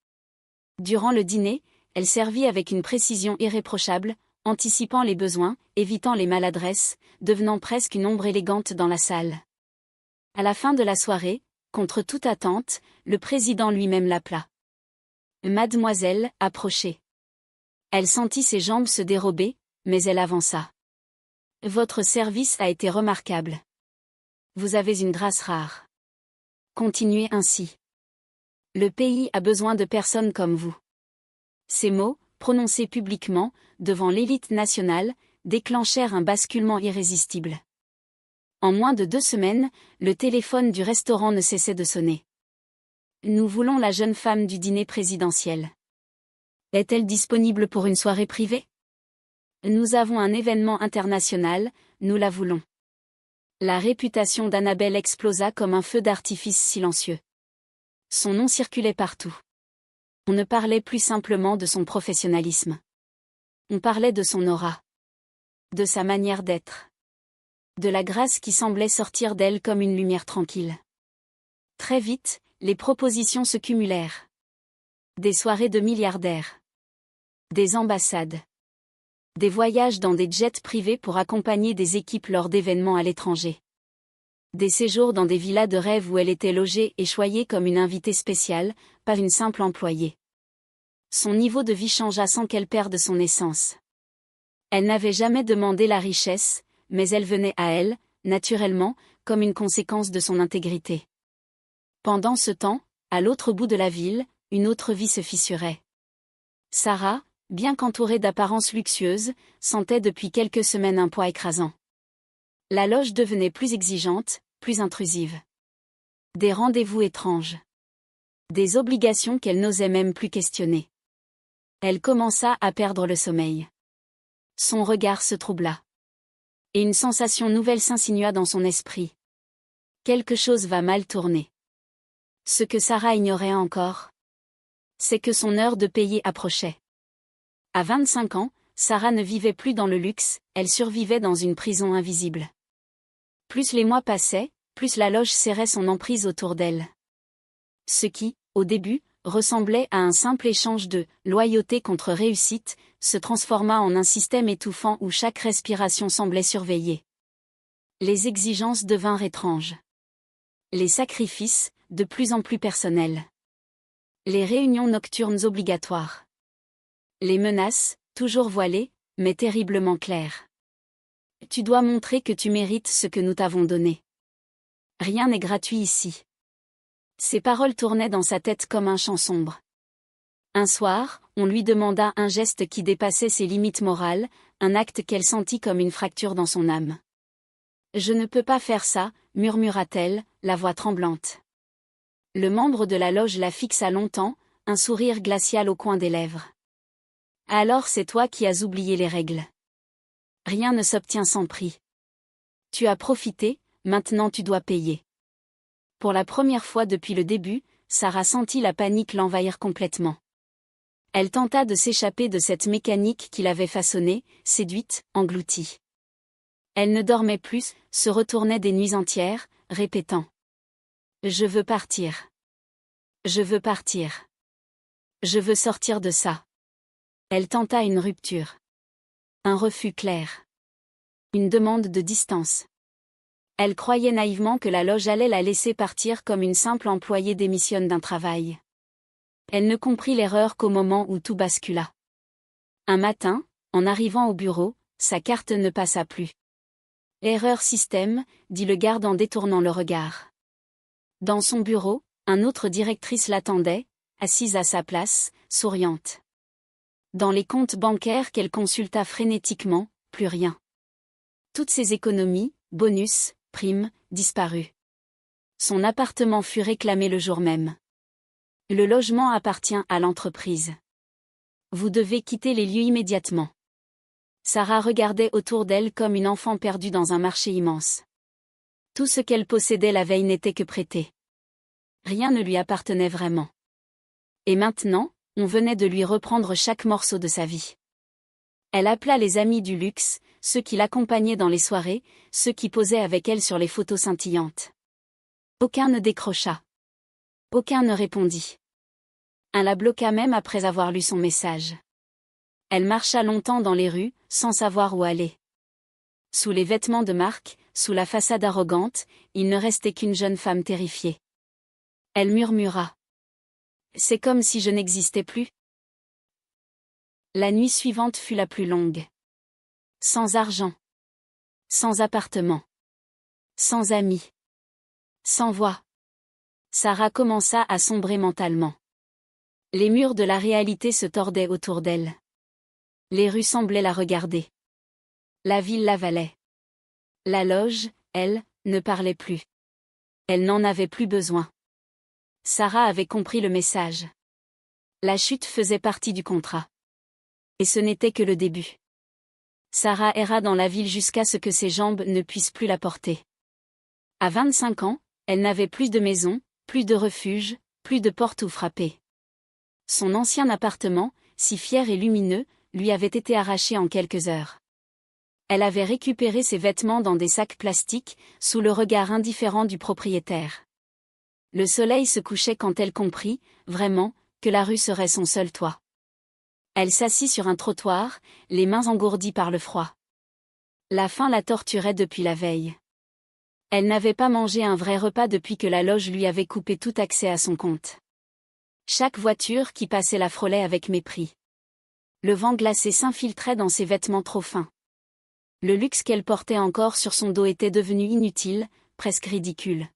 Durant le dîner, elle servit avec une précision irréprochable, anticipant les besoins, évitant les maladresses, devenant presque une ombre élégante dans la salle. À la fin de la soirée, contre toute attente, le président lui-même l'appela. Mademoiselle, approchez. Elle sentit ses jambes se dérober, mais elle avança. Votre service a été remarquable. Vous avez une grâce rare. Continuez ainsi. Le pays a besoin de personnes comme vous. Ces mots, prononcés publiquement, devant l'élite nationale, déclenchèrent un basculement irrésistible. En moins de 2 semaines, le téléphone du restaurant ne cessait de sonner. Nous voulons la jeune femme du dîner présidentiel. Est-elle disponible pour une soirée privée? Nous avons un événement international, nous la voulons. La réputation d'Annabelle explosa comme un feu d'artifice silencieux. Son nom circulait partout. On ne parlait plus simplement de son professionnalisme. On parlait de son aura. De sa manière d'être. De la grâce qui semblait sortir d'elle comme une lumière tranquille. Très vite, les propositions se cumulèrent. Des soirées de milliardaires. Des ambassades. Des voyages dans des jets privés pour accompagner des équipes lors d'événements à l'étranger. Des séjours dans des villas de rêve où elle était logée et choyée comme une invitée spéciale, pas une simple employée. Son niveau de vie changea sans qu'elle perde son essence. Elle n'avait jamais demandé la richesse, mais elle venait à elle, naturellement, comme une conséquence de son intégrité. Pendant ce temps, à l'autre bout de la ville, une autre vie se fissurait. Sarah, bien qu'entourée d'apparences luxueuses, sentait depuis quelques semaines un poids écrasant. La loge devenait plus exigeante, plus intrusive. Des rendez-vous étranges. Des obligations qu'elle n'osait même plus questionner. Elle commença à perdre le sommeil. Son regard se troubla. Et une sensation nouvelle s'insinua dans son esprit. Quelque chose va mal tourner. Ce que Sarah ignorait encore, c'est que son heure de payer approchait. À 25 ans, Sarah ne vivait plus dans le luxe, elle survivait dans une prison invisible. Plus les mois passaient, plus la loge serrait son emprise autour d'elle. Ce qui, au début, ressemblait à un simple échange de loyauté contre réussite, se transforma en un système étouffant où chaque respiration semblait surveillée. Les exigences devinrent étranges. Les sacrifices, de plus en plus personnels. Les réunions nocturnes obligatoires. Les menaces, toujours voilées, mais terriblement claires. Tu dois montrer que tu mérites ce que nous t'avons donné. Rien n'est gratuit ici. Ces paroles tournaient dans sa tête comme un chant sombre. Un soir, on lui demanda un geste qui dépassait ses limites morales, un acte qu'elle sentit comme une fracture dans son âme. « Je ne peux pas faire ça », murmura-t-elle, la voix tremblante. Le membre de la loge la fixa longtemps, un sourire glacial au coin des lèvres. « Alors c'est toi qui as oublié les règles. Rien ne s'obtient sans prix. Tu as profité, maintenant tu dois payer. Pour la première fois depuis le début, Sarah sentit la panique l'envahir complètement. Elle tenta de s'échapper de cette mécanique qui l'avait façonnée, séduite, engloutie. Elle ne dormait plus, se retournait des nuits entières, répétant. Je veux partir. Je veux partir. Je veux sortir de ça. Elle tenta une rupture. Un refus clair. Une demande de distance. Elle croyait naïvement que la loge allait la laisser partir comme une simple employée démissionne d'un travail. Elle ne comprit l'erreur qu'au moment où tout bascula. Un matin, en arrivant au bureau, sa carte ne passa plus. Erreur système, dit le garde en détournant le regard. Dans son bureau, une autre directrice l'attendait, assise à sa place, souriante. Dans les comptes bancaires qu'elle consulta frénétiquement, plus rien. Toutes ses économies, bonus, primes, disparues. Son appartement fut réclamé le jour même. Le logement appartient à l'entreprise. Vous devez quitter les lieux immédiatement. Sarah regardait autour d'elle comme une enfant perdue dans un marché immense. Tout ce qu'elle possédait la veille n'était que prêté. Rien ne lui appartenait vraiment. Et maintenant, on venait de lui reprendre chaque morceau de sa vie. Elle appela les amis du luxe, ceux qui l'accompagnaient dans les soirées, ceux qui posaient avec elle sur les photos scintillantes. Aucun ne décrocha. Aucun ne répondit. Un la bloqua même après avoir lu son message. Elle marcha longtemps dans les rues, sans savoir où aller. Sous les vêtements de marque, sous la façade arrogante, il ne restait qu'une jeune femme terrifiée. Elle murmura. C'est comme si je n'existais plus. La nuit suivante fut la plus longue. Sans argent. Sans appartement. Sans amis. Sans voix. Sarah commença à sombrer mentalement. Les murs de la réalité se tordaient autour d'elle. Les rues semblaient la regarder. La ville l'avalait. La loge, elle, ne parlait plus. Elle n'en avait plus besoin. Sarah avait compris le message. La chute faisait partie du contrat. Et ce n'était que le début. Sarah erra dans la ville jusqu'à ce que ses jambes ne puissent plus la porter. À 25 ans, elle n'avait plus de maison, plus de refuge, plus de porte où frapper. Son ancien appartement, si fier et lumineux, lui avait été arraché en quelques heures. Elle avait récupéré ses vêtements dans des sacs plastiques, sous le regard indifférent du propriétaire. Le soleil se couchait quand elle comprit, vraiment, que la rue serait son seul toit. Elle s'assit sur un trottoir, les mains engourdies par le froid. La faim la torturait depuis la veille. Elle n'avait pas mangé un vrai repas depuis que la loge lui avait coupé tout accès à son compte. Chaque voiture qui passait la frôlait avec mépris. Le vent glacé s'infiltrait dans ses vêtements trop fins. Le luxe qu'elle portait encore sur son dos était devenu inutile, presque ridicule.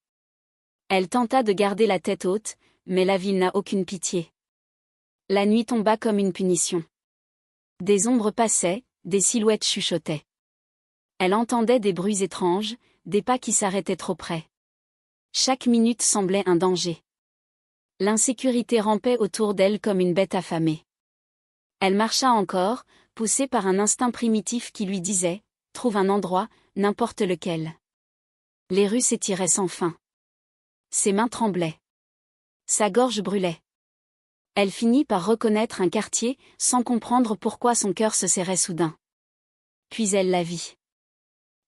Elle tenta de garder la tête haute, mais la ville n'a aucune pitié. La nuit tomba comme une punition. Des ombres passaient, des silhouettes chuchotaient. Elle entendait des bruits étranges, des pas qui s'arrêtaient trop près. Chaque minute semblait un danger. L'insécurité rampait autour d'elle comme une bête affamée. Elle marcha encore, poussée par un instinct primitif qui lui disait « Trouve un endroit, n'importe lequel ». Les rues s'étiraient sans fin. Ses mains tremblaient. Sa gorge brûlait. Elle finit par reconnaître un quartier, sans comprendre pourquoi son cœur se serrait soudain. Puis elle la vit.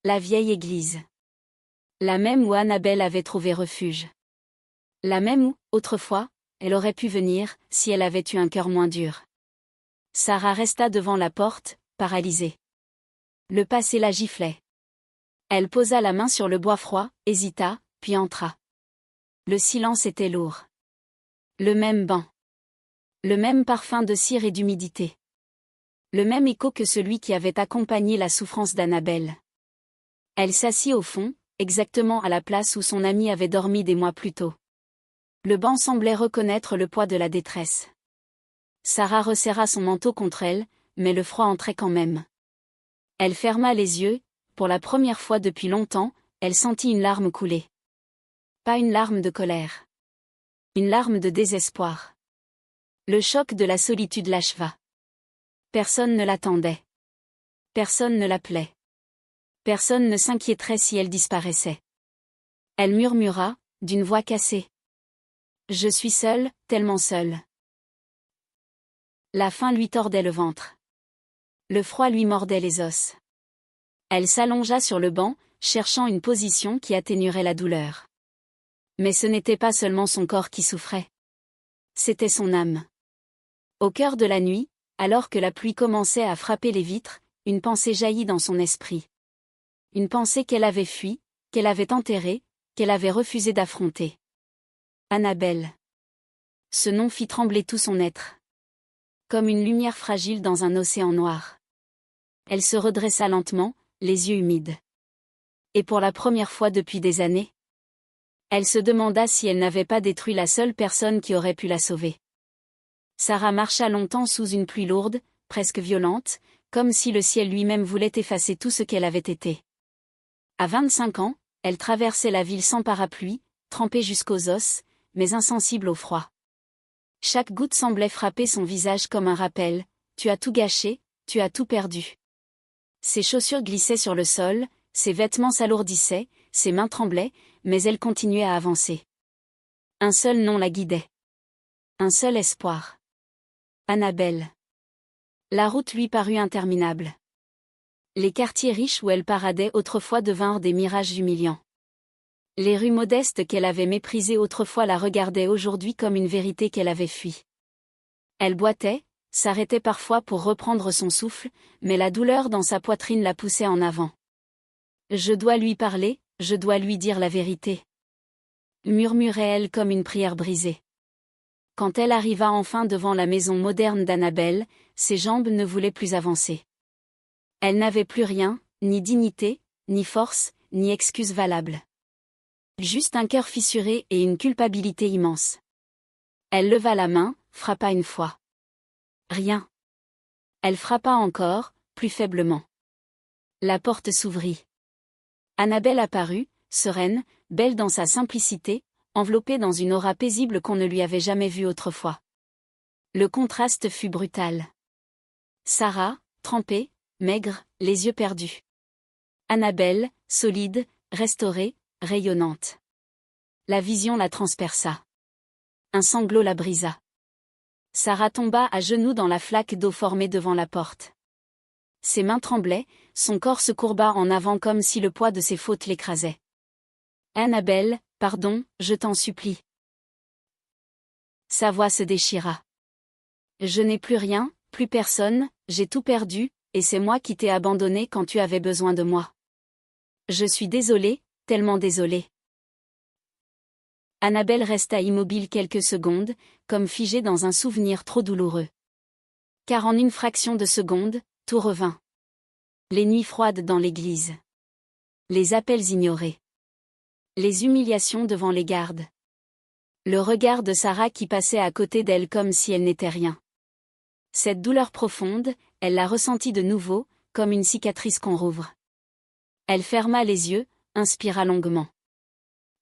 La vieille église. La même où Annabelle avait trouvé refuge. La même où, autrefois, elle aurait pu venir, si elle avait eu un cœur moins dur. Sarah resta devant la porte, paralysée. Le passé la giflait. Elle posa la main sur le bois froid, hésita, puis entra. Le silence était lourd. Le même banc. Le même parfum de cire et d'humidité. Le même écho que celui qui avait accompagné la souffrance d'Annabelle. Elle s'assit au fond, exactement à la place où son amie avait dormi des mois plus tôt. Le banc semblait reconnaître le poids de la détresse. Sarah resserra son manteau contre elle, mais le froid entrait quand même. Elle ferma les yeux, pour la première fois depuis longtemps, elle sentit une larme couler. Pas une larme de colère. Une larme de désespoir. Le choc de la solitude l'acheva. Personne ne l'attendait. Personne ne l'appelait. Personne ne s'inquiéterait si elle disparaissait. Elle murmura, d'une voix cassée. Je suis seule, tellement seule. La faim lui tordait le ventre. Le froid lui mordait les os. Elle s'allongea sur le banc, cherchant une position qui atténuerait la douleur. Mais ce n'était pas seulement son corps qui souffrait. C'était son âme. Au cœur de la nuit, alors que la pluie commençait à frapper les vitres, une pensée jaillit dans son esprit. Une pensée qu'elle avait fuie, qu'elle avait enterrée, qu'elle avait refusé d'affronter. Annabelle. Ce nom fit trembler tout son être. Comme une lumière fragile dans un océan noir. Elle se redressa lentement, les yeux humides. Et pour la première fois depuis des années, elle se demanda si elle n'avait pas détruit la seule personne qui aurait pu la sauver. Sarah marcha longtemps sous une pluie lourde, presque violente, comme si le ciel lui-même voulait effacer tout ce qu'elle avait été. À 25 ans, elle traversait la ville sans parapluie, trempée jusqu'aux os, mais insensible au froid. Chaque goutte semblait frapper son visage comme un rappel, « Tu as tout gâché, tu as tout perdu. » Ses chaussures glissaient sur le sol, ses vêtements s'alourdissaient, ses mains tremblaient, mais elle continuait à avancer. Un seul nom la guidait. Un seul espoir. Annabelle. La route lui parut interminable. Les quartiers riches où elle paradait autrefois devinrent des mirages humiliants. Les rues modestes qu'elle avait méprisées autrefois la regardaient aujourd'hui comme une vérité qu'elle avait fui. Elle boitait, s'arrêtait parfois pour reprendre son souffle, mais la douleur dans sa poitrine la poussait en avant. Je dois lui parler, je dois lui dire la vérité. Murmurait-elle comme une prière brisée. Quand elle arriva enfin devant la maison moderne d'Annabelle, ses jambes ne voulaient plus avancer. Elle n'avait plus rien, ni dignité, ni force, ni excuse valable. Juste un cœur fissuré et une culpabilité immense. Elle leva la main, frappa une fois. Rien. Elle frappa encore, plus faiblement. La porte s'ouvrit. Annabelle apparut, sereine, belle dans sa simplicité, enveloppée dans une aura paisible qu'on ne lui avait jamais vue autrefois. Le contraste fut brutal. Sarah, trempée, maigre, les yeux perdus. Annabelle, solide, restaurée, rayonnante. La vision la transperça. Un sanglot la brisa. Sarah tomba à genoux dans la flaque d'eau formée devant la porte. Ses mains tremblaient, son corps se courba en avant comme si le poids de ses fautes l'écrasait. Annabelle, pardon, je t'en supplie. Sa voix se déchira. Je n'ai plus rien, plus personne, j'ai tout perdu, et c'est moi qui t'ai abandonné quand tu avais besoin de moi. Je suis désolée, tellement désolée. Annabelle resta immobile quelques secondes, comme figée dans un souvenir trop douloureux. Car en une fraction de seconde, tout revint. Les nuits froides dans l'église. Les appels ignorés. Les humiliations devant les gardes. Le regard de Sarah qui passait à côté d'elle comme si elle n'était rien. Cette douleur profonde, elle la ressentit de nouveau, comme une cicatrice qu'on rouvre. Elle ferma les yeux, inspira longuement.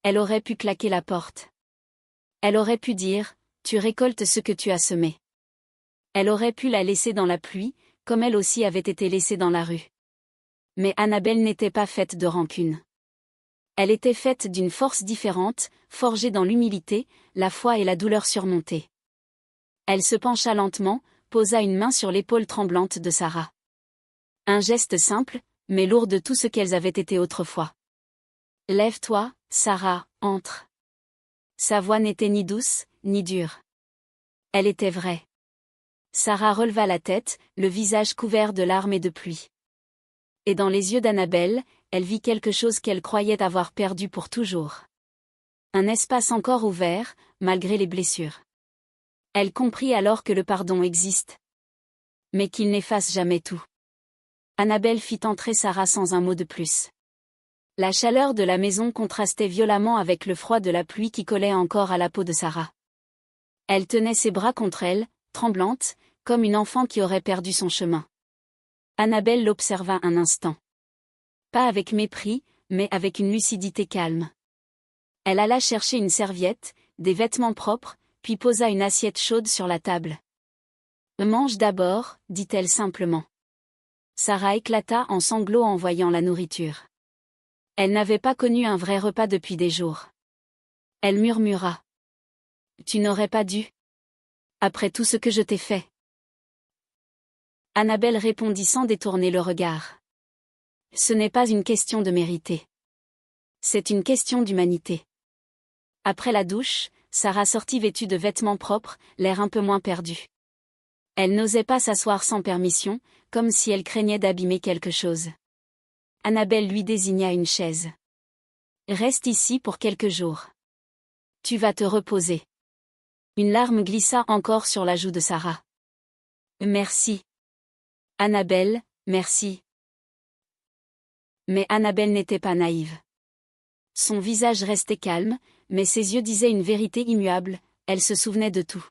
Elle aurait pu claquer la porte. Elle aurait pu dire, tu récoltes ce que tu as semé. Elle aurait pu la laisser dans la pluie, comme elle aussi avait été laissée dans la rue. Mais Annabelle n'était pas faite de rancune. Elle était faite d'une force différente, forgée dans l'humilité, la foi et la douleur surmontée. Elle se pencha lentement, posa une main sur l'épaule tremblante de Sarah. Un geste simple, mais lourd de tout ce qu'elles avaient été autrefois. Lève-toi, Sarah, entre. Sa voix n'était ni douce, ni dure. Elle était vraie. Sarah releva la tête, le visage couvert de larmes et de pluie. Et dans les yeux d'Annabelle, elle vit quelque chose qu'elle croyait avoir perdu pour toujours. Un espace encore ouvert, malgré les blessures. Elle comprit alors que le pardon existe. Mais qu'il n'efface jamais tout. Annabelle fit entrer Sarah sans un mot de plus. La chaleur de la maison contrastait violemment avec le froid de la pluie qui collait encore à la peau de Sarah. Elle tenait ses bras contre elle, tremblante, comme une enfant qui aurait perdu son chemin. Annabelle l'observa un instant. Pas avec mépris, mais avec une lucidité calme. Elle alla chercher une serviette, des vêtements propres, puis posa une assiette chaude sur la table. Mange d'abord, dit-elle simplement. Sarah éclata en sanglots en voyant la nourriture. Elle n'avait pas connu un vrai repas depuis des jours. Elle murmura. Tu n'aurais pas dû. Après tout ce que je t'ai fait. Annabelle répondit sans détourner le regard. Ce n'est pas une question de mériter. C'est une question d'humanité. Après la douche, Sarah sortit vêtue de vêtements propres, l'air un peu moins perdu. Elle n'osait pas s'asseoir sans permission, comme si elle craignait d'abîmer quelque chose. Annabelle lui désigna une chaise. Reste ici pour quelques jours. Tu vas te reposer. Une larme glissa encore sur la joue de Sarah. Merci. Annabelle, merci. Mais Annabelle n'était pas naïve. Son visage restait calme, mais ses yeux disaient une vérité immuable, elle se souvenait de tout.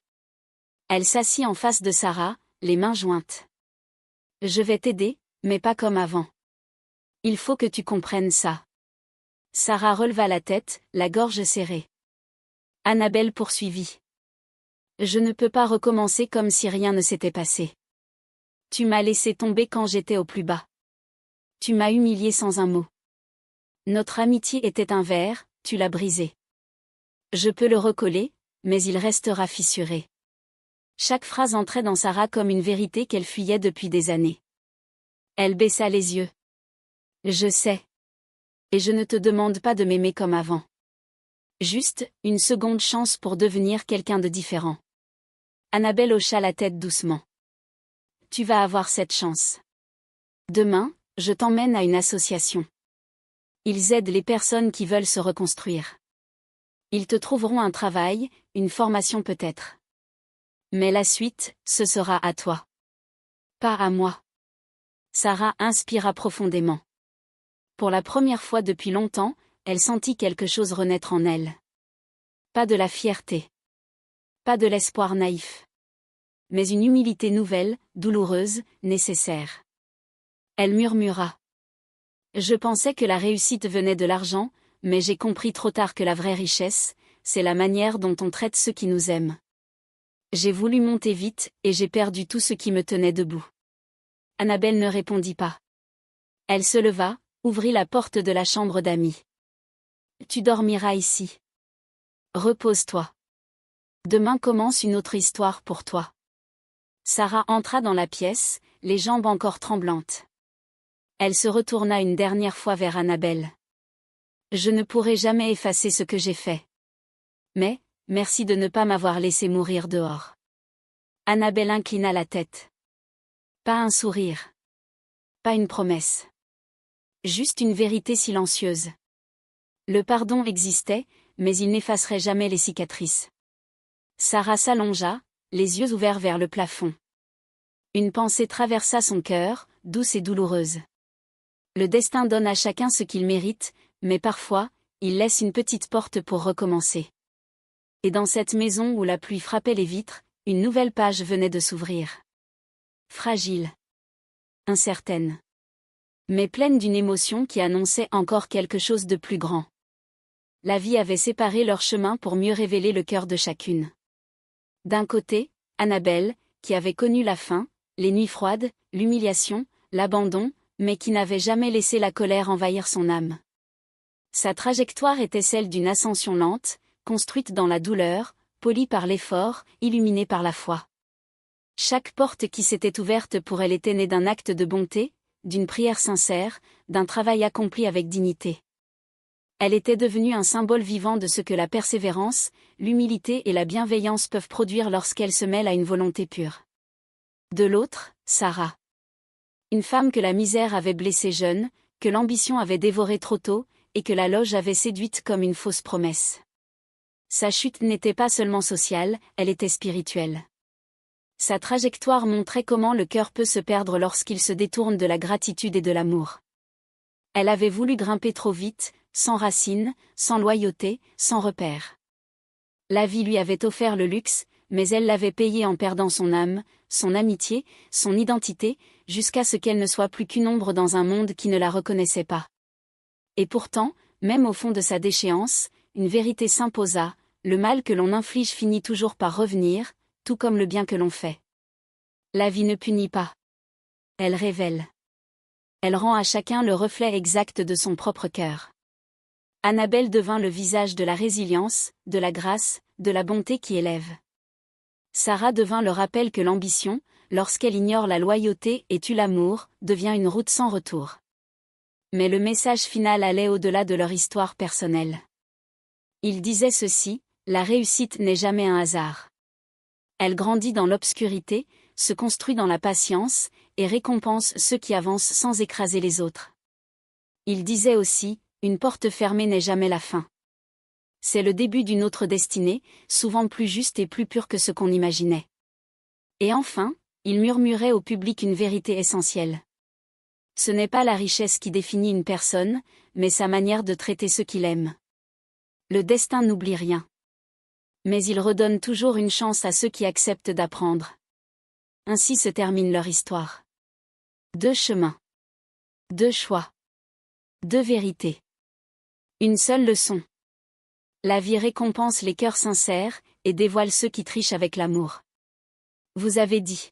Elle s'assit en face de Sarah, les mains jointes. Je vais t'aider, mais pas comme avant. Il faut que tu comprennes ça. Sarah releva la tête, la gorge serrée. Annabelle poursuivit. Je ne peux pas recommencer comme si rien ne s'était passé. Tu m'as laissé tomber quand j'étais au plus bas. Tu m'as humilié sans un mot. Notre amitié était un verre, tu l'as brisé. Je peux le recoller, mais il restera fissuré. Chaque phrase entrait dans Sarah comme une vérité qu'elle fuyait depuis des années. Elle baissa les yeux. Je sais. Et je ne te demande pas de m'aimer comme avant. Juste, une seconde chance pour devenir quelqu'un de différent. Annabelle hocha la tête doucement. Tu vas avoir cette chance. Demain, je t'emmène à une association. Ils aident les personnes qui veulent se reconstruire. Ils te trouveront un travail, une formation peut-être. Mais la suite, ce sera à toi. Pas à moi. Sarah inspira profondément. Pour la première fois depuis longtemps, elle sentit quelque chose renaître en elle. Pas de la fierté. Pas de l'espoir naïf. Mais une humilité nouvelle, douloureuse, nécessaire. Elle murmura. Je pensais que la réussite venait de l'argent, mais j'ai compris trop tard que la vraie richesse, c'est la manière dont on traite ceux qui nous aiment. J'ai voulu monter vite, et j'ai perdu tout ce qui me tenait debout. Annabelle ne répondit pas. Elle se leva, ouvrit la porte de la chambre d'amis. Tu dormiras ici. Repose-toi. Demain commence une autre histoire pour toi. Sarah entra dans la pièce, les jambes encore tremblantes. Elle se retourna une dernière fois vers Annabelle. Je ne pourrai jamais effacer ce que j'ai fait. Mais, merci de ne pas m'avoir laissé mourir dehors. Annabelle inclina la tête. Pas un sourire. Pas une promesse. Juste une vérité silencieuse. Le pardon existait, mais il n'effacerait jamais les cicatrices. Sarah s'allongea, les yeux ouverts vers le plafond. Une pensée traversa son cœur, douce et douloureuse. Le destin donne à chacun ce qu'il mérite, mais parfois, il laisse une petite porte pour recommencer. Et dans cette maison où la pluie frappait les vitres, une nouvelle page venait de s'ouvrir. Fragile. Incertaine. Mais pleine d'une émotion qui annonçait encore quelque chose de plus grand. La vie avait séparé leurs chemins pour mieux révéler le cœur de chacune. D'un côté, Annabelle, qui avait connu la faim, les nuits froides, l'humiliation, l'abandon, mais qui n'avait jamais laissé la colère envahir son âme. Sa trajectoire était celle d'une ascension lente, construite dans la douleur, polie par l'effort, illuminée par la foi. Chaque porte qui s'était ouverte pour elle était née d'un acte de bonté, d'une prière sincère, d'un travail accompli avec dignité. Elle était devenue un symbole vivant de ce que la persévérance, l'humilité et la bienveillance peuvent produire lorsqu'elles se mêlent à une volonté pure. De l'autre, Sarah. Une femme que la misère avait blessée jeune, que l'ambition avait dévorée trop tôt, et que la loge avait séduite comme une fausse promesse. Sa chute n'était pas seulement sociale, elle était spirituelle. Sa trajectoire montrait comment le cœur peut se perdre lorsqu'il se détourne de la gratitude et de l'amour. Elle avait voulu grimper trop vite, sans racines, sans loyauté, sans repère. La vie lui avait offert le luxe, mais elle l'avait payé en perdant son âme, son amitié, son identité, jusqu'à ce qu'elle ne soit plus qu'une ombre dans un monde qui ne la reconnaissait pas. Et pourtant, même au fond de sa déchéance, une vérité s'imposa, le mal que l'on inflige finit toujours par revenir, tout comme le bien que l'on fait. La vie ne punit pas. Elle révèle. Elle rend à chacun le reflet exact de son propre cœur. Annabelle devint le visage de la résilience, de la grâce, de la bonté qui élève. Sarah devint le rappel que l'ambition, lorsqu'elle ignore la loyauté et tue l'amour, devient une route sans retour. Mais le message final allait au-delà de leur histoire personnelle. Il disait ceci: la réussite n'est jamais un hasard. Elle grandit dans l'obscurité, se construit dans la patience, et récompense ceux qui avancent sans écraser les autres. Il disait aussi: une porte fermée n'est jamais la fin. C'est le début d'une autre destinée, souvent plus juste et plus pure que ce qu'on imaginait. Et enfin, il murmurait au public une vérité essentielle. Ce n'est pas la richesse qui définit une personne, mais sa manière de traiter ceux qui l'aiment. Le destin n'oublie rien. Mais il redonne toujours une chance à ceux qui acceptent d'apprendre. Ainsi se termine leur histoire. 2 chemins. 2 choix. 2 vérités. Une seule leçon. La vie récompense les cœurs sincères, et dévoile ceux qui trichent avec l'amour. Vous avez dit.